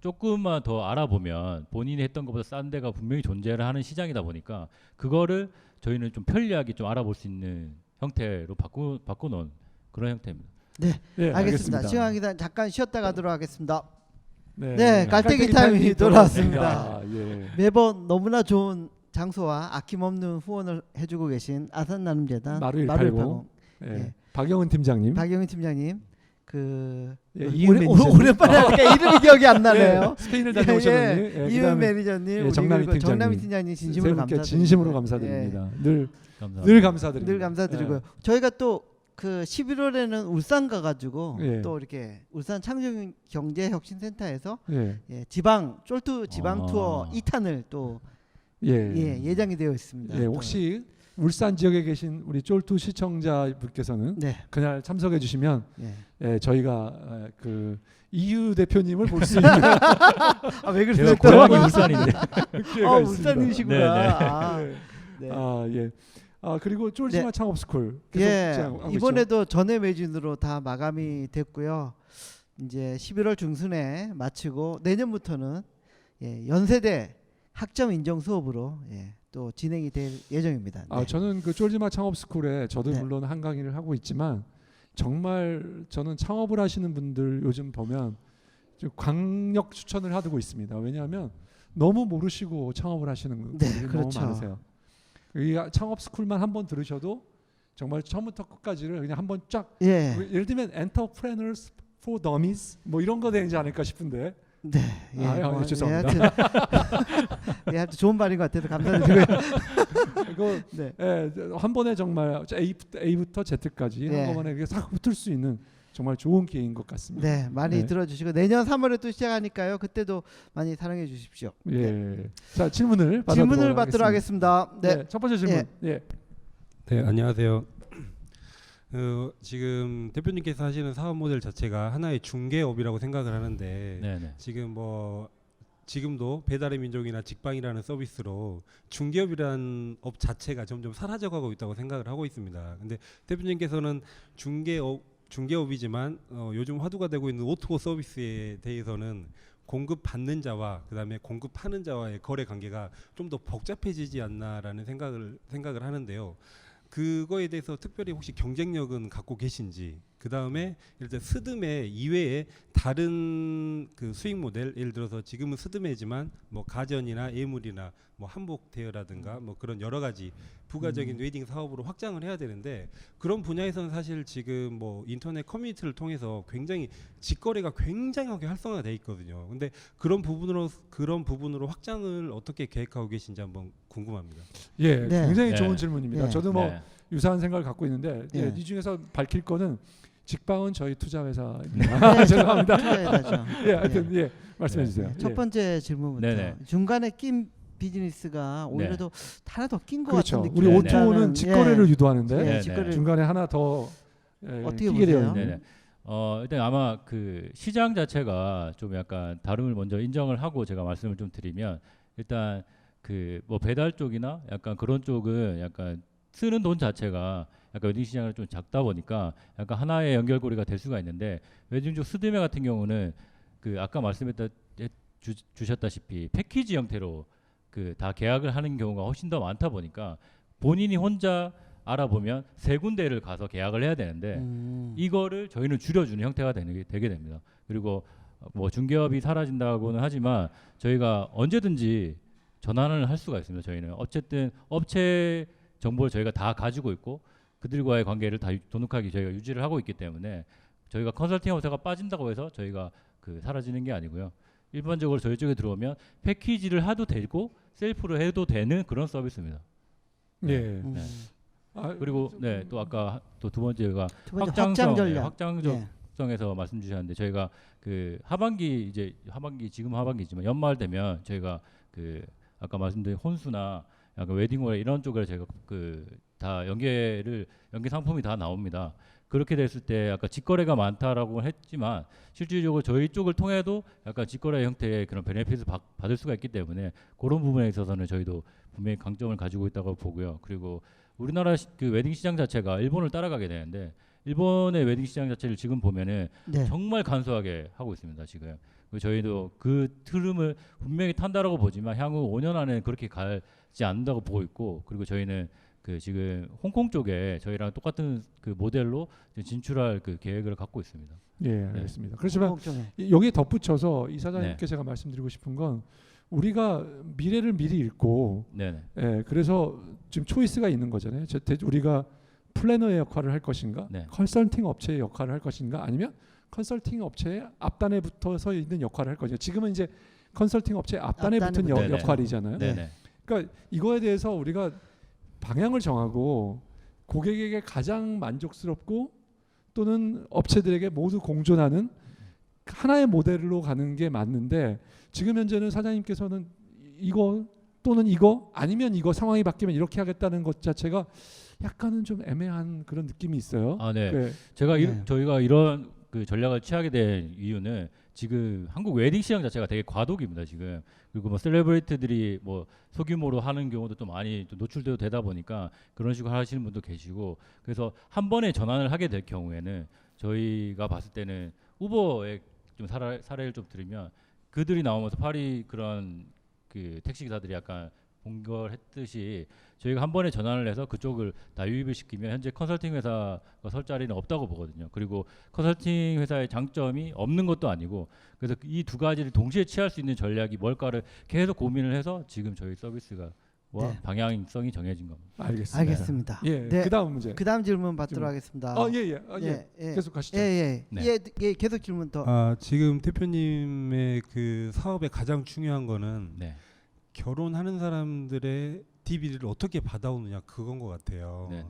조금만 더 알아보면 본인이 했던 것보다 싼 데가 분명히 존재를 하는 시장이다 보니까 그거를 저희는 좀 편리하게 좀 알아볼 수 있는 형태로 바꿔놓은 그런 형태입니다. 네, 알겠습니다. 시간 기단 잠깐 쉬었다 가도록 하겠습니다. 네, 네, 깔때기 타임이 돌아왔습니다. 예. 매번 너무나 좋은 장소와 아낌없는 후원을 해주고 계신 아산나눔재단 마루 180. 예. 예. 박영은 팀장님, 박영희 팀장님 예, 이은 매니저님. 오랜만에 하니까 이름이 기억이 안 나네요. 예, 스페인을 다녀오셨는데 예, 이은 그다음에 매니저님, 예, 우리 정남희 그리고 정남희 팀장님. 팀장님 세 진심으로 분께 감사드립니다. 진심으로 감사드립니다. 늘 감사합니다. 감사드립니다. 늘 감사드리고요. 예. 저희가 또 그 11월에는 울산 가가지고 예. 또 이렇게 울산 창조경제혁신센터에서 예. 쫄투 지방 투어 2탄을 또 예정이 되어 있습니다. 예, 혹시 울산 지역에 계신 우리 쫄투 시청자분께서는 네. 그날 참석해 주시면 예. 예, 저희가 그 이유 대표님을 볼 수 있는 왜 제가 그러세요? 고향이 울산인데. 기회가 있습니다. 울산이시구나. 네, 네. 아, 네. 예. 그리고 쫄지마 네. 창업스쿨 계속 예, 진행하고 이번에도 전회 매진으로 다 마감이 됐고요. 이제 11월 중순에 마치고 내년부터는 연세대 학점 인정 수업으로 또 진행이 될 예정입니다. 네. 저는 그 쫄지마 창업스쿨에 저도 네. 물론 한 강의를 하고 있지만 정말 저는 창업을 하시는 분들 요즘 보면 좀 강력 추천을 하고 있습니다. 왜냐하면 너무 모르시고 창업을 하시는 분들이 너무 그렇죠. 많으세요. 이 창업 스쿨만 한번 들으셔도 정말 처음부터 끝까지를 그냥 한번 쫙 예를 들면 Entrepreneurs for Dummies 뭐 이런 거 되지 않을까 싶은데. 네. 죄송합니다. 하여튼 좋은 말인 것 같아서 감사드리고요. 이거 네. 한 번에 정말 A부터 Z까지 한꺼번에 이렇게 싹 붙을 수 있는 정말 좋은 기회인 것 같습니다. 네, 많이 들어주시고 내년 3월에 또 시작하니까요. 그때도 많이 사랑해 주십시오. 예. 자, 질문을 받도록 하겠습니다. 네. 첫 번째 질문. 예. 네, 안녕하세요. 지금 대표님께서 하시는 사업 모델 자체가 하나의 중개업이라고 생각을 하는데 네네. 지금도 배달의 민족이나 직방이라는 서비스로 중개업이라는 업 자체가 점점 사라져가고 있다고 생각을 하고 있습니다. 근데 대표님께서는 중개업이지만 요즘 화두가 되고 있는 O2O 서비스에 대해서는 공급받는 자와 그다음에 공급하는 자와의 거래 관계가 좀 더 복잡해지지 않나라는 생각을 하는데요. 그거에 대해서 특별히 혹시 경쟁력은 갖고 계신지, 그 다음에 예를 들어 스드메 이외에 다른 그 수익 모델, 예를 들어서 지금은 스드메지만 뭐 가전이나 예물이나 뭐 한복 대여라든가 뭐 그런 여러 가지 부가적인 웨딩 사업으로 확장을 해야 되는데, 그런 분야에서는 사실 지금 뭐 인터넷 커뮤니티를 통해서 굉장히 직거래가 굉장하게 활성화되어 있거든요. 근데 그런 부분으로 확장을 어떻게 계획하고 계신지 한번 궁금합니다. 예, 네. 굉장히 네. 좋은 질문입니다. 네. 저도 뭐 네. 유사한 생각을 갖고 있는데 네. 이 중에서 밝힐 거는 직방은 저희 투자회사입니다. 죄송합니다. 투자회사죠. 하여튼 말씀해 주세요. 첫 번째 질문부터. 네네. 중간에 낀 비즈니스가 오히려 네. 더 하나 더 낀 것 그렇죠. 같은 우리 느낌이 O2O는 나는, 직거래를 유도하는데 네. 직거래를 중간에 하나 더 어떻게 끼게 되어 보세요? 있는. 네네. 일단 아마 그 시장 자체가 좀 약간 다름을 먼저 인정을 하고 제가 말씀을 좀 드리면, 일단 그 뭐 배달 쪽이나 약간 그런 쪽은 약간 쓰는 돈 자체가 약간 웨딩 시장이 좀 작다 보니까 약간 하나의 연결고리가 될 수가 있는데 웨딩 쪽 스드메 같은 경우는 그 아까 주셨다시피 패키지 형태로 그 다 계약을 하는 경우가 훨씬 더 많다 보니까 본인이 혼자 알아보면 세 군데를 가서 계약을 해야 되는데 이거를 저희는 줄여주는 형태가 되게 됩니다. 그리고 뭐 중개업이 사라진다고는 하지만 저희가 언제든지 전환을 할 수가 있습니다. 저희는 어쨌든 업체 정보를 저희가 다 가지고 있고 그들과의 관계를 다 돈독하게 저희가 유지를 하고 있기 때문에 저희가 컨설팅 업체가 빠진다고 해서 저희가 그 사라지는 게 아니고요. 일반적으로 저희 쪽에 들어오면 패키지를 해도 되고 셀프로 해도 되는 그런 서비스입니다. 예. 네. 그리고 네, 또 아까 또 두 번째가 두 번째 확장성, 확장 전략. 네, 확장성에서 말씀 주셨는데 저희가 그 하반기 지금 하반기지만 연말 되면 저희가 그 아까 말씀드린 혼수나 약간 웨딩홀 이런 쪽을 제가 그 다 연계 상품이 다 나옵니다. 그렇게 됐을 때 아까 직거래가 많다라고 했지만 실질적으로 저희 쪽을 통해도 약간 직거래 형태의 그런 베네핏을 받을 수가 있기 때문에 그런 부분에 있어서는 저희도 분명히 강점을 가지고 있다고 보고요. 그리고 우리나라 그 웨딩 시장 자체가 일본을 따라가게 되는데 일본의 웨딩 시장 자체를 지금 보면은 네. 정말 간소하게 하고 있습니다. 지금 그리고 저희도 그 흐름을 분명히 탄다라고 보지만 향후 5년 안에는 그렇게 가지 않는다고 보고 있고 그리고 저희는 그 지금 홍콩 쪽에 저희랑 똑같은 그 모델로 진출할 그 계획을 갖고 있습니다. 예, 알겠습니다. 그렇지만 걱정해. 여기에 덧붙여서 이 사장님께 네. 제가 말씀드리고 싶은 건 우리가 미래를 미리 읽고 네네. 예, 그래서 지금 초이스가 있는 거잖아요. 우리가 플래너의 역할을 할 것인가, 네. 컨설팅 업체의 역할을 할 것인가, 아니면 컨설팅 업체의 앞단에 붙어서 있는 역할을 할 것인가. 지금은 이제 컨설팅 업체 앞단에 앞단에 붙은 붙은 역할이잖아요. 네네. 그러니까 이거에 대해서 우리가 방향을 정하고 고객에게 가장 만족스럽고 또는 업체들에게 모두 공존하는 하나의 모델로 가는 게 맞는데 지금 현재는 사장님께서는 이거 또는 이거 아니면 이거 상황이 바뀌면 이렇게 하겠다는 것 자체가 약간은 좀 애매한 그런 느낌이 있어요. 아, 네. 네. 저희가 이런 그 전략을 취하게 된 이유는 지금 한국 웨딩 시장 자체가 되게 과도기입니다. 지금 그리고 뭐 셀레브리티들이 뭐 소규모로 하는 경우도 또 많이 또 되다 보니까 그런 식으로 하시는 분도 계시고 그래서 한 번에 전환을 하게 될 경우에는 저희가 봤을 때는 우버의 좀 사례를 좀 들으면 그들이 나오면서 파리 그런 그 택시 기사들이 약간 본걸했듯이 저희가 한 번에 전환을 해서 그쪽을 다 유입을 시키면 현재 컨설팅 회사가 설 자리는 없다고 보거든요. 그리고 컨설팅 회사의 장점이 없는 것도 아니고 그래서 이 두 가지를 동시에 취할 수 있는 전략이 뭘까를 계속 고민을 해서 지금 저희 서비스가 네. 방향성이 정해진 겁니다. 알겠습니다. 알겠습니다. 예. 네. 그다음 문제. 그다음 질문 받도록 질문. 하겠습니다. 예. 계속 가시죠. 예. 네. 예, 계속 질문 더. 지금 대표님의 그 사업의 가장 중요한 거는 네. 결혼하는 사람들의 DB를 어떻게 받아오느냐 그건 것 같아요. 네.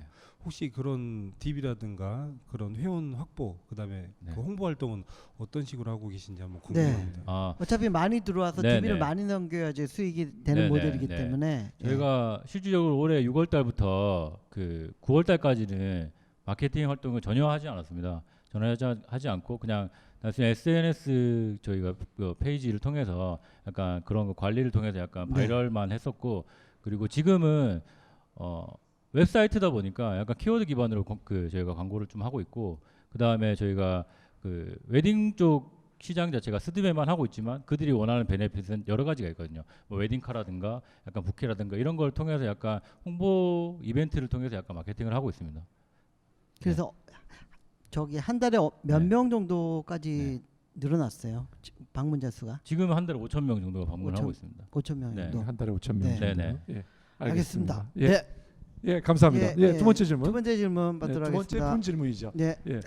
혹시 그런 DB라든가 그런 회원 확보 그다음에 네. 그 홍보 활동은 어떤 식으로 하고 계신지 한번 네. 궁금합니다. 어차피 많이 들어와서 네, DB를 네. 많이 넘겨야지 수익이 되는 네, 모델이기 네. 때문에 저희가 실질적으로 올해 6월 달부터 그 9월 달까지는 마케팅 활동을 전혀 하지 않았습니다. 전혀 하지 않고 그냥 단순히 SNS 저희가 그 페이지를 통해서 약간 그런 거 관리를 통해서 약간 네. 바이럴만 했었고 그리고 지금은 웹사이트다 보니까 약간 키워드 기반으로 그 저희가 광고를 좀 하고 있고 그 다음에 저희가 그 웨딩 쪽 시장 자체가 스드메만 하고 있지만 그들이 원하는 베네핏은 여러 가지가 있거든요. 뭐 웨딩카라든가 약간 부케라든가 이런 걸 통해서 약간 홍보 이벤트를 통해서 약간 마케팅을 하고 있습니다. 그래서 저기 한 달에 몇 네. 명 정도까지 늘어났어요. 방문자 수가 지금 한 달에 5천 명 정도가 방문하고 5천 있습니다. 5천 명 네. 정도. 한 달에 5천 명. 네. 정도. 네네. 예. 알겠습니다. 예. 네. 예, 감사합니다. 두 번째 질문. 두 번째 질문 네, 받도록 두 번째 하겠습니다. 분 질문이죠. 네. 예.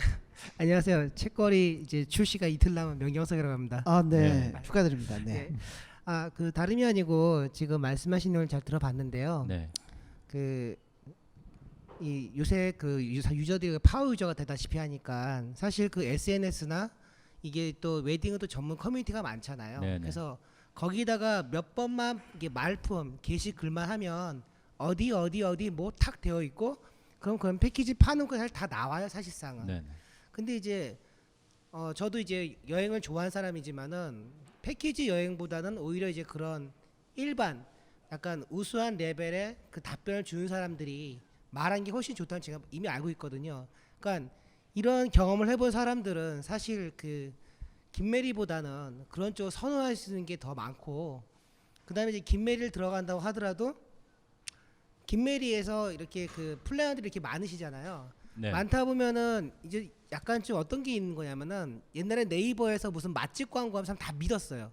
안녕하세요. 책거리 이제 출시가 이틀 남은 명경석이라고 합니다. 아, 네. 네. 축하드립니다. 네. 그 다름이 아니고 지금 말씀하신 내용을 잘 들어봤는데요. 네. 이 요새 그 유저들이 파워 유저가 되다시피 하니까 사실 그 SNS나 이게 또 웨딩은 또 전문 커뮤니티가 많잖아요. 네네. 그래서 거기다가 몇 번만 이게 말품 게시글만 하면 어디 뭐 탁 되어 있고 그럼 그런 패키지 파는 거 사실 다 나와요 사실상은. 네. 근데 이제 저도 이제 여행을 좋아하는 사람이지만은 패키지 여행보다는 오히려 이제 그런 일반 약간 우수한 레벨의 그 답변을 주는 사람들이 말한 게 훨씬 좋다는 제가 이미 알고 있거든요. 그러니까 이런 경험을 해본 사람들은 사실 그 김메리보다는 그런 쪽을 선호하시는 게 더 많고, 그다음에 이제 김메리를 들어간다고 하더라도 김메리에서 이렇게 그 플레이어들이 이렇게 많으시잖아요. 네. 많다 보면은 이제 약간 좀 어떤 게 있는 거냐면은 옛날에 네이버에서 무슨 맛집 광고하면 사람 다 믿었어요.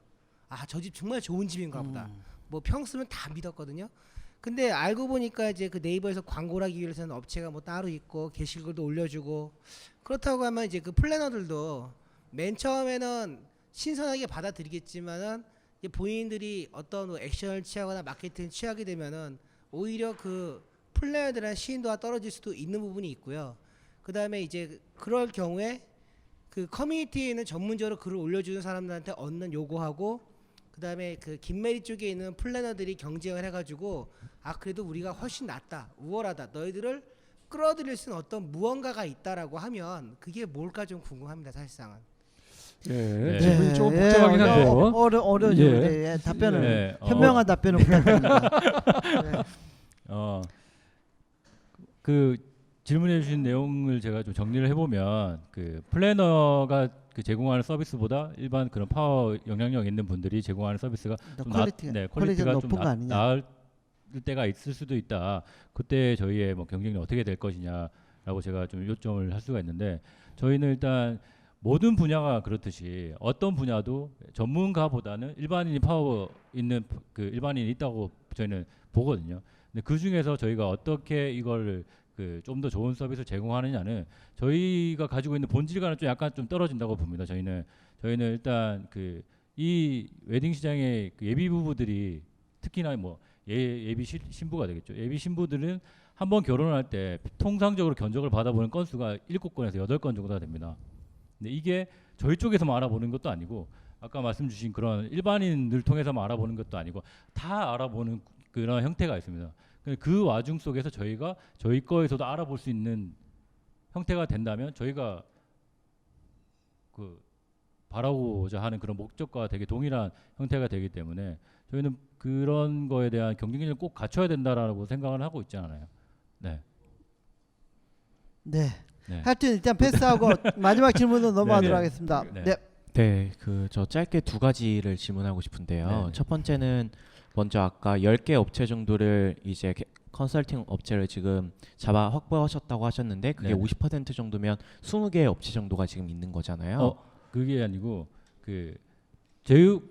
아, 저 집 정말 좋은 집인가 보다. 뭐 평수는 다 믿었거든요. 근데 알고 보니까 이제 그 네이버에서 광고를 하기 위해서는 업체가 뭐 따로 있고 게시글도 올려주고, 그렇다고 하면 이제 그 플래너들도 맨 처음에는 신선하게 받아들이겠지만은 이제 본인들이 어떤 뭐 액션을 취하거나 마케팅을 취하게 되면은 오히려 그 플레이어들의 신뢰도가 떨어질 수도 있는 부분이 있고요. 그 다음에 이제 그럴 경우에 그 커뮤니티에 있는 전문적으로 글을 올려주는 사람들한테 얻는 요구하고, 그 다음에 그 김메리 쪽에 있는 플래너들이 경쟁을 해가지고 아 그래도 우리가 훨씬 낫다, 우월하다, 너희들을 끌어들일 수 있는 어떤 무언가가 있다라고 하면 그게 뭘까 좀 궁금합니다, 사실상은. 예, 네. 질문이 좀 복잡하긴 한데요. 어려워요. 예. 예, 답변을 네, 현명한 답변을 부탁드립니다. 네. 그 질문해 주신 내용을 제가 좀 정리를 해보면, 그 플래너가 그 제공하는 서비스보다 일반 그런 파워 영향력 있는 분들이 제공하는 서비스가 좀 퀄리티가 좀 높은 거 아니냐? 나을 때가 있을 수도 있다. 그때 저희의 뭐 경쟁력이 어떻게 될 것이냐라고 제가 좀 요점을 할 수가 있는데, 저희는 일단 모든 분야가 그렇듯이 어떤 분야도 전문가보다는 일반인이 파워 있는 그 일반인이 있다고 저희는 보거든요. 근데 그 중에서 저희가 어떻게 이걸 그 좀 더 좋은 서비스를 제공하느냐는 저희가 가지고 있는 본질과는 좀 약간 좀 떨어진다고 봅니다. 저희는 일단 그 이 웨딩 시장의 그 예비 부부들이 특히나 뭐 예비 신부가 되겠죠. 예비 신부들은 한번 결혼할 때 통상적으로 견적을 받아보는 건수가 7건에서 8건 정도가 됩니다. 근데 이게 저희 쪽에서만 알아보는 것도 아니고, 아까 말씀 주신 그런 일반인들 통해서만 알아보는 것도 아니고 다 알아보는 그런 형태가 있습니다. 그 와중 속에서 저희가 저희 거에서도 알아볼 수 있는 형태가 된다면 저희가 그 바라고자 하는 그런 목적과 되게 동일한 형태가 되기 때문에 저희는 그런 거에 대한 경쟁력을 꼭 갖춰야 된다라고 생각을 하고 있지 않아요. 네. 네. 네. 하여튼 일단 패스하고 마지막 질문으로 넘어가도록 네. 하겠습니다. 네. 네. 네, 그 저 짧게 두 가지를 질문하고 싶은데요. 네. 첫 번째는 먼저 아까 10개 업체 정도를 이제 컨설팅 업체를 지금 잡아 확보하셨다고 하셨는데 그게 네. 50% 정도면 20개의 업체 정도가 지금 있는 거잖아요. 그게 아니고 그 제휴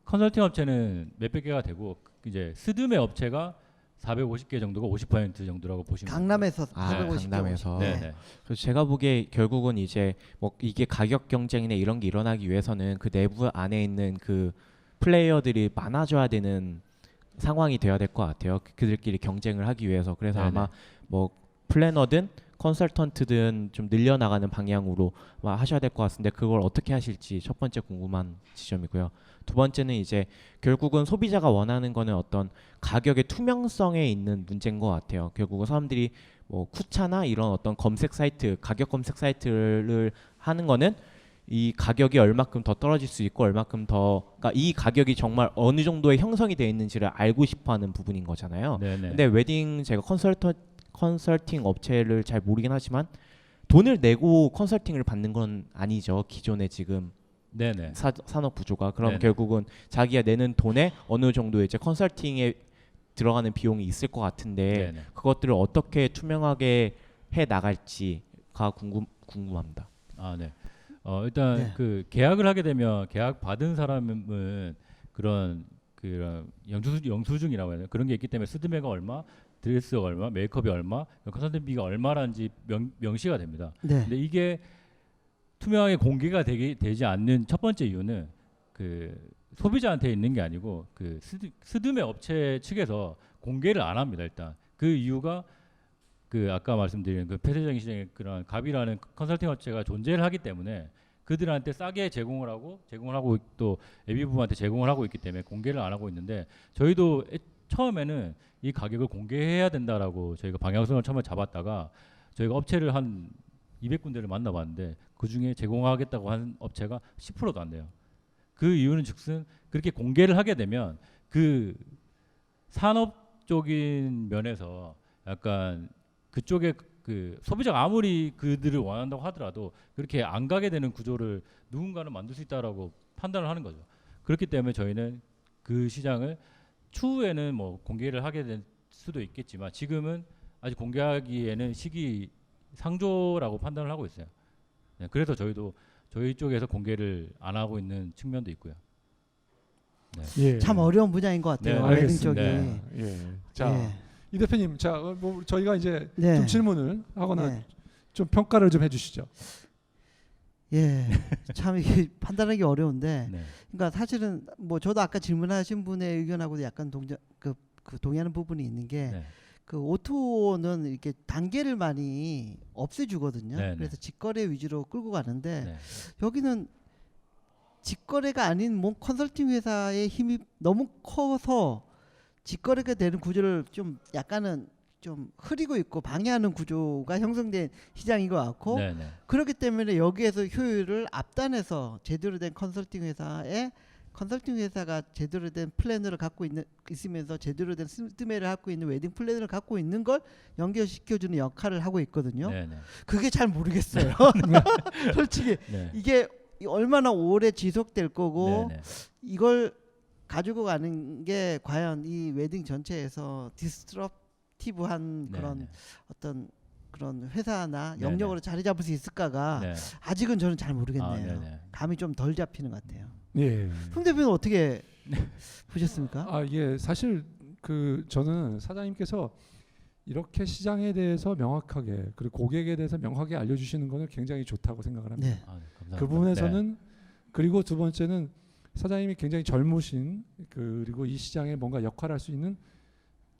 컨설팅 업체는 몇백 개가 되고 이제 스드메 업체가 450개 정도가 50% 정도라고 보시면 강남에서 아, 450개. 강남에서. 네, 네. 그래서 제가 보기에 결국은 이제 뭐 이게 가격 경쟁이나 이런 게 일어나기 위해서는 그 내부 안에 있는 그 플레이어들이 많아져야 되는 상황이 돼야 될 것 같아요. 그들끼리 경쟁을 하기 위해서. 그래서 네네. 아마 뭐 플래너든 컨설턴트든 좀 늘려나가는 방향으로 하셔야 될 것 같은데 그걸 어떻게 하실지 첫 번째 궁금한 지점이고요. 두 번째는 이제 결국은 소비자가 원하는 거는 어떤 가격의 투명성에 있는 문제인 것 같아요. 결국은 사람들이 뭐 쿠차나 이런 어떤 검색 사이트, 가격 검색 사이트를 하는 거는 이 가격이 얼마큼 더 떨어질 수 있고 얼마큼 더, 그러니까 이 가격이 정말 어느 정도의 형성이 되어 있는지를 알고 싶어하는 부분인 거잖아요. 네네. 근데 웨딩 제가 컨설팅 업체를 잘 모르긴 하지만 돈을 내고 컨설팅을 받는 건 아니죠. 기존에 지금 네네. 산업 구조가. 그럼 네네. 결국은 자기가 내는 돈에 어느 정도 이제 컨설팅에 들어가는 비용이 있을 것 같은데 네네. 그것들을 어떻게 투명하게 해 나갈지가 궁금합니다. 아, 네. 일단 네. 그 계약을 하게 되면 계약 받은 사람은 그런 영수증이라고 해야 되나 그런 게 있기 때문에 스드메가 얼마, 드레스가 얼마, 메이크업이 얼마, 컨설팅비가 얼마라는지 명시가 됩니다. 네. 근데 이게 투명하게 공개가 되지 않는 첫 번째 이유는 그 소비자한테 있는 게 아니고 그 스드메 업체 측에서 공개를 안 합니다. 일단 그 이유가 그 아까 말씀드린 그 폐쇄적인 시장에 그런 갑이라는 컨설팅 업체가 존재를 하기 때문에 그들한테 싸게 제공을 하고 또 예비 부부한테 제공을 하고 있기 때문에 공개를 안 하고 있는데, 저희도 처음에는 이 가격을 공개해야 된다라고 저희가 방향성을 처음에 잡았다가 저희가 업체를 한 200군데를 만나봤는데 그 중에 제공하겠다고 한 업체가 10%도 안 돼요. 그 이유는 즉슨 그렇게 공개를 하게 되면 그 산업적인 면에서 약간 그쪽에 그 소비자가 아무리 그들을 원한다고 하더라도 그렇게 안 가게 되는 구조를 누군가는 만들 수 있다라고 판단을 하는 거죠. 그렇기 때문에 저희는 그 시장을 추후에는 뭐 공개를 하게 될 수도 있겠지만 지금은 아직 공개하기에는 시기 상조라고 판단을 하고 있어요. 네, 그래서 저희도 저희 쪽에서 공개를 안 하고 있는 측면도 있고요. 예. 참 어려운 분야인 것 같아요. 네, 웨딩 알겠습니다. 쪽이. 네. 예. 자, 예. 이 대표님, 자, 뭐 저희가 이제 네. 좀 질문을 하거나 네. 좀 평가를 좀 해주시죠. 예. 참 이게 판단하기 어려운데, 네. 그러니까 사실은 뭐 저도 아까 질문하신 분의 의견하고도 약간 동의하는 부분이 있는 게, 네. 그 오토는 이렇게 단계를 많이 없애주거든요. 네, 네. 그래서 직거래 위주로 끌고 가는데 네. 여기는 직거래가 아닌 뭐 컨설팅 회사의 힘이 너무 커서 직거래가 되는 구조를 좀 약간은 좀 흐리고 있고 방해하는 구조가 형성된 시장인 것 같고, 네, 네. 그렇기 때문에 여기에서 효율을 앞단에서 제대로 된 컨설팅 회사가 제대로 된 플래너를 갖고 있으면서 제대로 된 시스템을 갖고 있는 웨딩 플래너를 갖고 있는 걸 연결시켜주는 역할을 하고 있거든요. 네, 네. 그게 잘 모르겠어요. 솔직히 네. 이게 얼마나 오래 지속될 거고 네, 네. 이걸 가지고 가는 게 과연 이 웨딩 전체에서 디스트럽티브한 네, 그런 네. 어떤 그런 회사나 네, 영역으로 자리 잡을 수 있을까가 네. 아직은 저는 잘 모르겠네요. 아, 네, 네. 감이 좀 덜 잡히는 것 같아요. 예. 홍 대표는 어떻게 보셨습니까? 아, 예. 사실 그 저는 사장님께서 이렇게 시장에 대해서 명확하게 그리고 고객에 대해서 명확하게 알려주시는 거는 굉장히 좋다고 생각을 합니다. 네. 아, 네, 감사합니다. 그 부분에서는 그리고 두 번째는 사장님이 굉장히 젊으신 그리고 이 시장에 뭔가 역할할 수 있는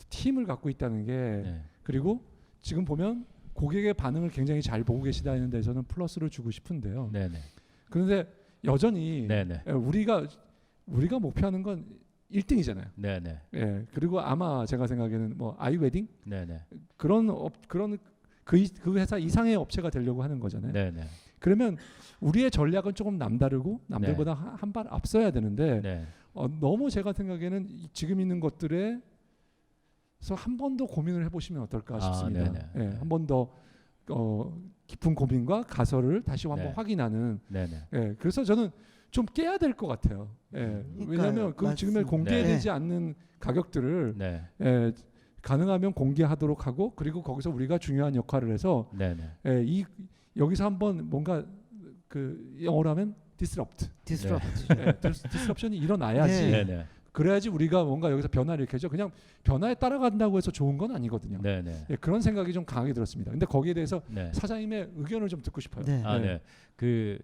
팀을 갖고 있다는 게 네. 그리고 지금 보면 고객의 반응을 굉장히 잘 보고 계시다는 데서는 플러스를 주고 싶은데요. 네, 네. 그런데 여전히 네, 네. 우리가 목표하는 건 1등이잖아요. 네, 네. 예. 그리고 아마 제가 생각에는 뭐 아이웨딩 네, 네. 그런 그 회사 이상의 업체가 되려고 하는 거잖아요. 네, 네. 그러면 우리의 전략은 조금 남다르고 남들보다 한 발 앞서야 되는데 네. 너무 제가 생각에는 지금 있는 것들에서 한 번 더 고민을 해보시면 어떨까 싶습니다. 네네. 예, 네. 한 번 더 깊은 고민과 가설을 다시 한번 네. 확인하는. 네, 네. 예, 그래서 저는 좀 깨야 될 것 같아요. 예, 왜냐하면 그 지금에 맞습니다. 공개되지 않는 가격들을 네. 가능하면 공개하도록 하고 그리고 거기서 우리가 중요한 역할을 해서 네, 네. 여기서 한번 뭔가 그 영어로 하면 disrupt, disruption이 일어나야지. 네, 네. 그래야지 우리가 뭔가 여기서 변화를 일으켜죠. 그냥 변화에 따라간다고 해서 좋은 건 아니거든요. 네, 네. 예, 그런 생각이 좀 강하게 들었습니다. 근데 거기에 대해서 네. 사장님의 의견을 좀 듣고 싶어요. 네. 아, 네. 그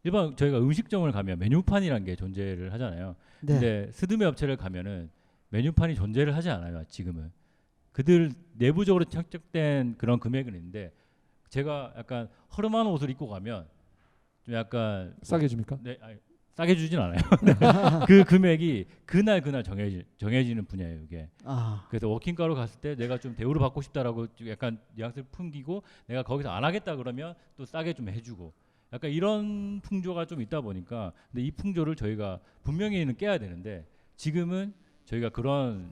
일반 저희가 음식점을 가면 메뉴판이라는 게 존재를 하잖아요. 네. 근데 스드메 업체를 가면은 메뉴판이 존재를 하지 않아요. 지금은 그들 내부적으로 책정된 그런 금액은 있는데 제가 약간 허름한 옷을 입고 가면 좀 약간 싸게 줍니까? 네, 아니, 싸게 주진 않아요. 그 금액이 그날 정해지는 분야예요, 이게. 아, 그래서 워킹가로 갔을 때 내가 좀 대우를 받고 싶다라고 좀 약간 뉘앙스를 풍기고 내가 거기서 안 하겠다 그러면 또 싸게 좀 해주고 약간 이런 풍조가 좀 있다 보니까 근데 이 풍조를 저희가 분명히는 깨야 되는데 지금은 저희가 그런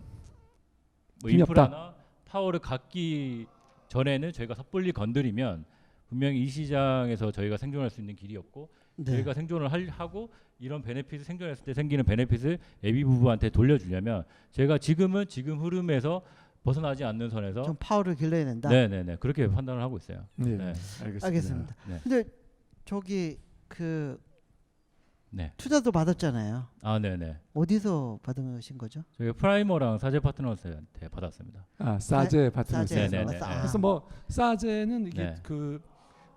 뭐 힘이 없다. 인프라나 파워를 갖기 전에는 저희가 섣불리 건드리면 분명히 이 시장에서 저희가 생존할 수 있는 길이 없고 네. 저희가 생존을 하고 이런 베네핏을 생존했을 때 생기는 베네핏을 예비 부부한테 돌려주려면 제가 지금 흐름에서 벗어나지 않는 선에서 좀 파워를 길러야 된다. 네네네 그렇게 판단을 하고 있어요. 네, 네. 알겠습니다. 네. 근데 저기 그 네. 투자도 받았잖아요. 아 네네. 어디서 받으신 거죠? 저희가 프라이머랑 사제 파트너스한테 받았습니다. 사제 파트너스. 사제에서 네네네. 받았어. 아. 그래서 뭐 사제는 이게 네. 그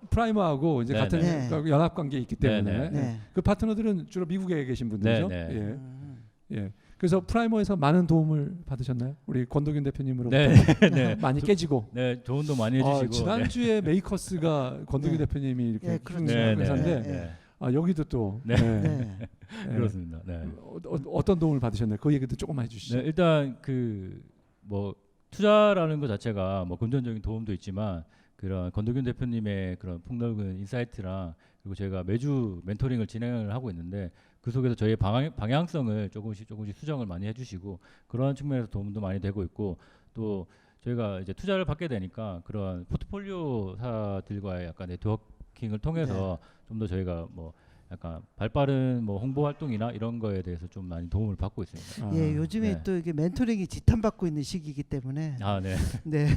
프라이머하고 이제 네, 같은 네. 연합 관계에 있기 때문에 네. 그 파트너들은 주로 미국에 계신 분들이죠. 네, 네. 예. 음. 예. 그래서 프라이머에서 많은 도움을 받으셨나요? 우리 권도균 대표님으로부터 네. 네. 많이 깨지고. 네. 좋은 도 많이 해주시고. 지난주에 메이커스가 권도균 네. 대표님이 이렇게 예, 그렇죠. 네. 네. 회사인데 네. 여기도 또 네. 네. 예. 그렇습니다. 네. 어떤 도움을 받으셨나요? 그 얘기도 조금만 해주시죠. 네, 일단 그 뭐 투자라는 것 자체가 뭐 금전적인 도움도 있지만 그런 권도균 대표님의 그런 폭넓은 인사이트랑 그리고 저희가 매주 멘토링을 진행을 하고 있는데 그 속에서 저희의 방향성을 조금씩 수정을 많이 해주시고 그런 측면에서 도움도 많이 되고 있고 또 저희가 이제 투자를 받게 되니까 그런 포트폴리오사들과의 약간 네트워킹을 통해서 좀 더 저희가 뭐 약간 발빠른 뭐 홍보 활동이나 이런 거에 대해서 좀 많이 도움을 받고 있습니다. 아, 예, 요즘에 네. 또 이게 멘토링이 지탄받고 있는 시기이기 때문에 아, 네. 네. 네, 네.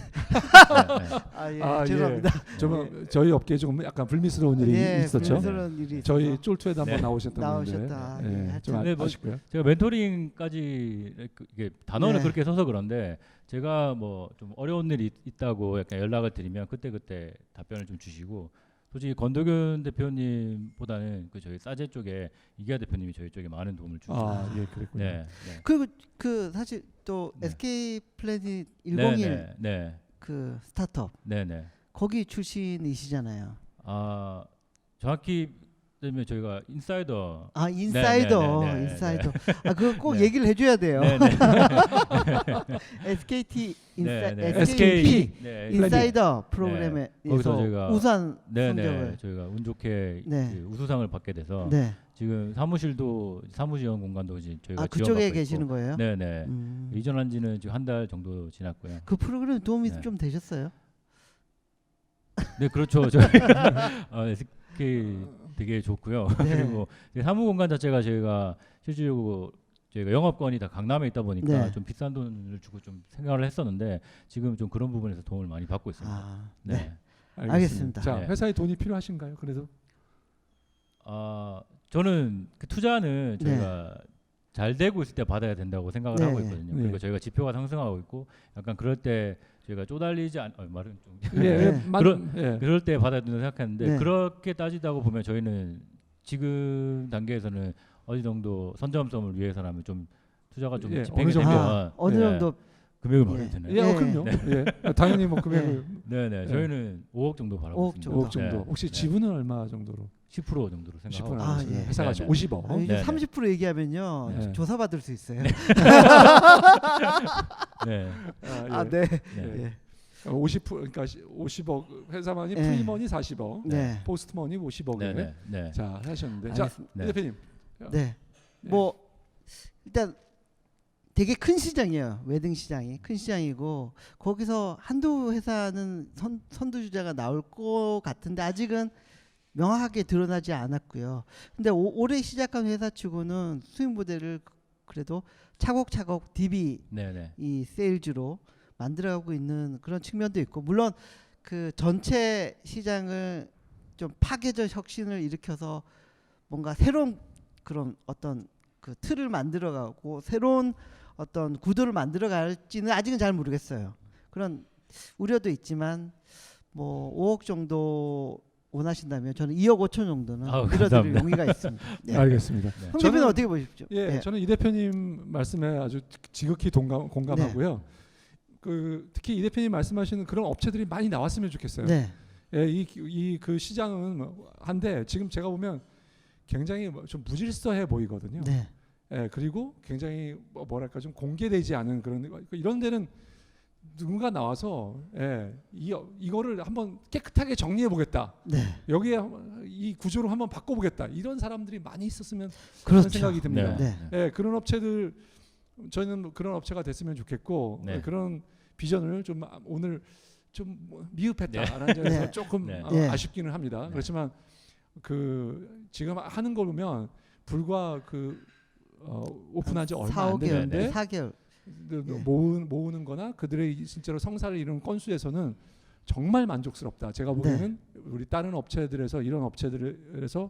아, 예. 아, 죄송합니다. 좀 저희 업계에 조금 약간 불미스러운 일이 예, 있었죠. 불미스러운 일이 저희 있어서. 쫄투에도 한번 네. 나오셨던 분인데 나오셨다. 예, 예, 좀 네, 뭐 아쉽고요. 제가 멘토링까지 이게 단어를 네. 그렇게 써서 그런데 제가 뭐 좀 어려운 일이 있다고 약간 연락을 드리면 그때 답변을 좀 주시고 솔직히 권도균 대표님보다는 그 저희 싸제 쪽에 이기아 대표님이 저희 쪽에 많은 도움을 주시고 아, 예, 그랬군요. 네, 네. 그리고 그 사실 또 네. SK 플래닛 네, 101 네, 네, 그 스타트업 네, 네. 거기 출신이시잖아요. 아 정확히 때문에 저희가 인사이더 아 인사이더, 네, 네, 네, 네, 인사이더. 아 그거 꼭 네. 얘기를 해줘야 돼요. 네, 네. SKT 네, 네. SKP 네, 인사이더 프로그램에서 거기서 저희가 우수한 네, 성적을 네. 저희가 운 좋게 네. 그 우수상을 받게 돼서 네. 지금 사무실도 사무지원 공간도 이제 저희가 아 그쪽에 지원받고 계시는 있고. 거예요? 네, 네. 음. 이전한 지는 지금 한 달 정도 지났고요. 그 프로그램 도움이 네. 좀 되셨어요? 네, 그렇죠. 저희 SK 되게 좋고요. 네. 그리고 이제 사무 공간 자체가 저희가 실질적으로 저희가 영업권이 다 강남에 있다 보니까 네. 좀 비싼 돈을 주고 좀 생각을 했었는데 지금 좀 그런 부분에서 도움을 많이 받고 있습니다. 아, 네. 네. 알겠습니다. 자, 네. 회사에 돈이 필요하신가요? 그래도 저는 그 투자는 네. 저희가 잘 되고 있을 때 받아야 된다고 생각을 네. 하고 있거든요. 네. 그리고 저희가 지표가 상승하고 있고 약간 그럴 때 저희가 쪼달리지 않 말은 좀 예, 네. 예. 그럴 때 받아야 된다고 생각했는데 네. 그렇게 따지다고 보면 저희는 지금 단계에서는 어느 정도 선점성을 위해서라면 좀 투자가 좀 예, 집행이 어느 정도. 되면 아, 어느 네, 정도 금액을 예. 벌어야 되나요? 예, 네. 그럼요. 예. 당연히 뭐 금액을 네네 예. 저희는 5억 정도 바라고 5억 있습니다. 5억 정도. 네. 혹시 네. 지분은 얼마 정도로? 10% 정도로 10% 생각하고 아, 하겠습니다. 예. 회사가 네, 네. 50억. 아, 이제 네, 네. 30% 얘기하면요 네. 조사 받을 수 있어요. 네. 아, 예. 네. 네. 예. 50% 그러니까 50억 회사만이 예. 프리머니 40억, 네. 포스트머니 50억에 네, 네, 네. 자 하셨는데 자 알겠습니다. 네. 대표님 네. 뭐 일단 되게 큰 시장이에요. 웨딩 시장이 큰 시장이고 거기서 한두 회사는 선두주자가 나올 것 같은데 아직은 명확하게 드러나지 않았고요. 근데 올해 시작한 회사치고는 수익 모델을 그래도 차곡차곡 DB 네네. 이 세일즈로 만들어가고 있는 그런 측면도 있고 물론 그 전체 시장을 좀 파괴적 혁신을 일으켜서 뭔가 새로운 그런 어떤 그 틀을 만들어가고 새로운 어떤 구도를 만들어갈지는 아직은 잘 모르겠어요. 그런 우려도 있지만 뭐 5억 정도 원하신다면 저는 2억 5천 정도는 아우, 밀어드릴 감사합니다. 용의가 있습니다. 네. 알겠습니다. 네. 홍 저는- 대표는 어떻게 보십시오? 예, 네. 저는 이 대표님 말씀에 아주 지극히 공감하고요. 그 특히 이 대표님 말씀하시는 그런 업체들이 많이 나왔으면 좋겠어요. 네. 예, 이 그 시장은 한데 지금 제가 보면 굉장히 좀 무질서해 보이거든요. 네. 예, 그리고 굉장히 뭐랄까 좀 공개되지 않은 그런 이런 데는 누군가 나와서 이거를 한번 깨끗하게 정리해 보겠다. 네. 여기에 이 구조로 한번 바꿔보겠다. 이런 사람들이 많이 있었으면 그렇죠. 하는 생각이 듭니다. 네. 예, 그런 업체들 저는 그런 업체가 됐으면 좋겠고 네. 그런 비전을 좀 오늘 좀 미흡했다라는 네. 점에서 네. 조금 네. 네. 아쉽기는 합니다. 네. 그렇지만 그 지금 하는 거 보면 불과 오픈한 지 얼마 안 4개월, 됐는데 4개월. 모으는 거나 그들의 진짜로 성사를 이룬 건수에서는 정말 만족스럽다. 제가 보기에는 우리 다른 업체들에서 이런 업체들에서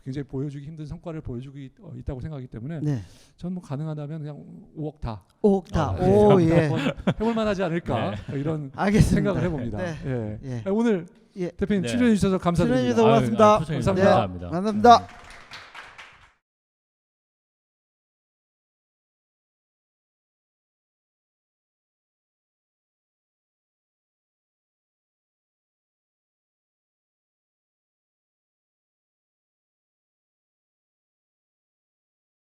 굉장히 보여주기 힘든 성과를 보여주고 있다고 생각하기 때문에 네. 저는 뭐 가능하다면 그냥 5억 다 5억 다. 아, 오 예. 한번 해볼 만하지 않을까 이런 알겠습니다. 생각을 해봅니다. 네. 예. 예. 오늘 예. 대표님 네. 출연해 주셔서 감사드립니다. 출연해 주셔서 고맙습니다. 초청해 감사합니다. 주셔서 감사합니다. 감사합니다.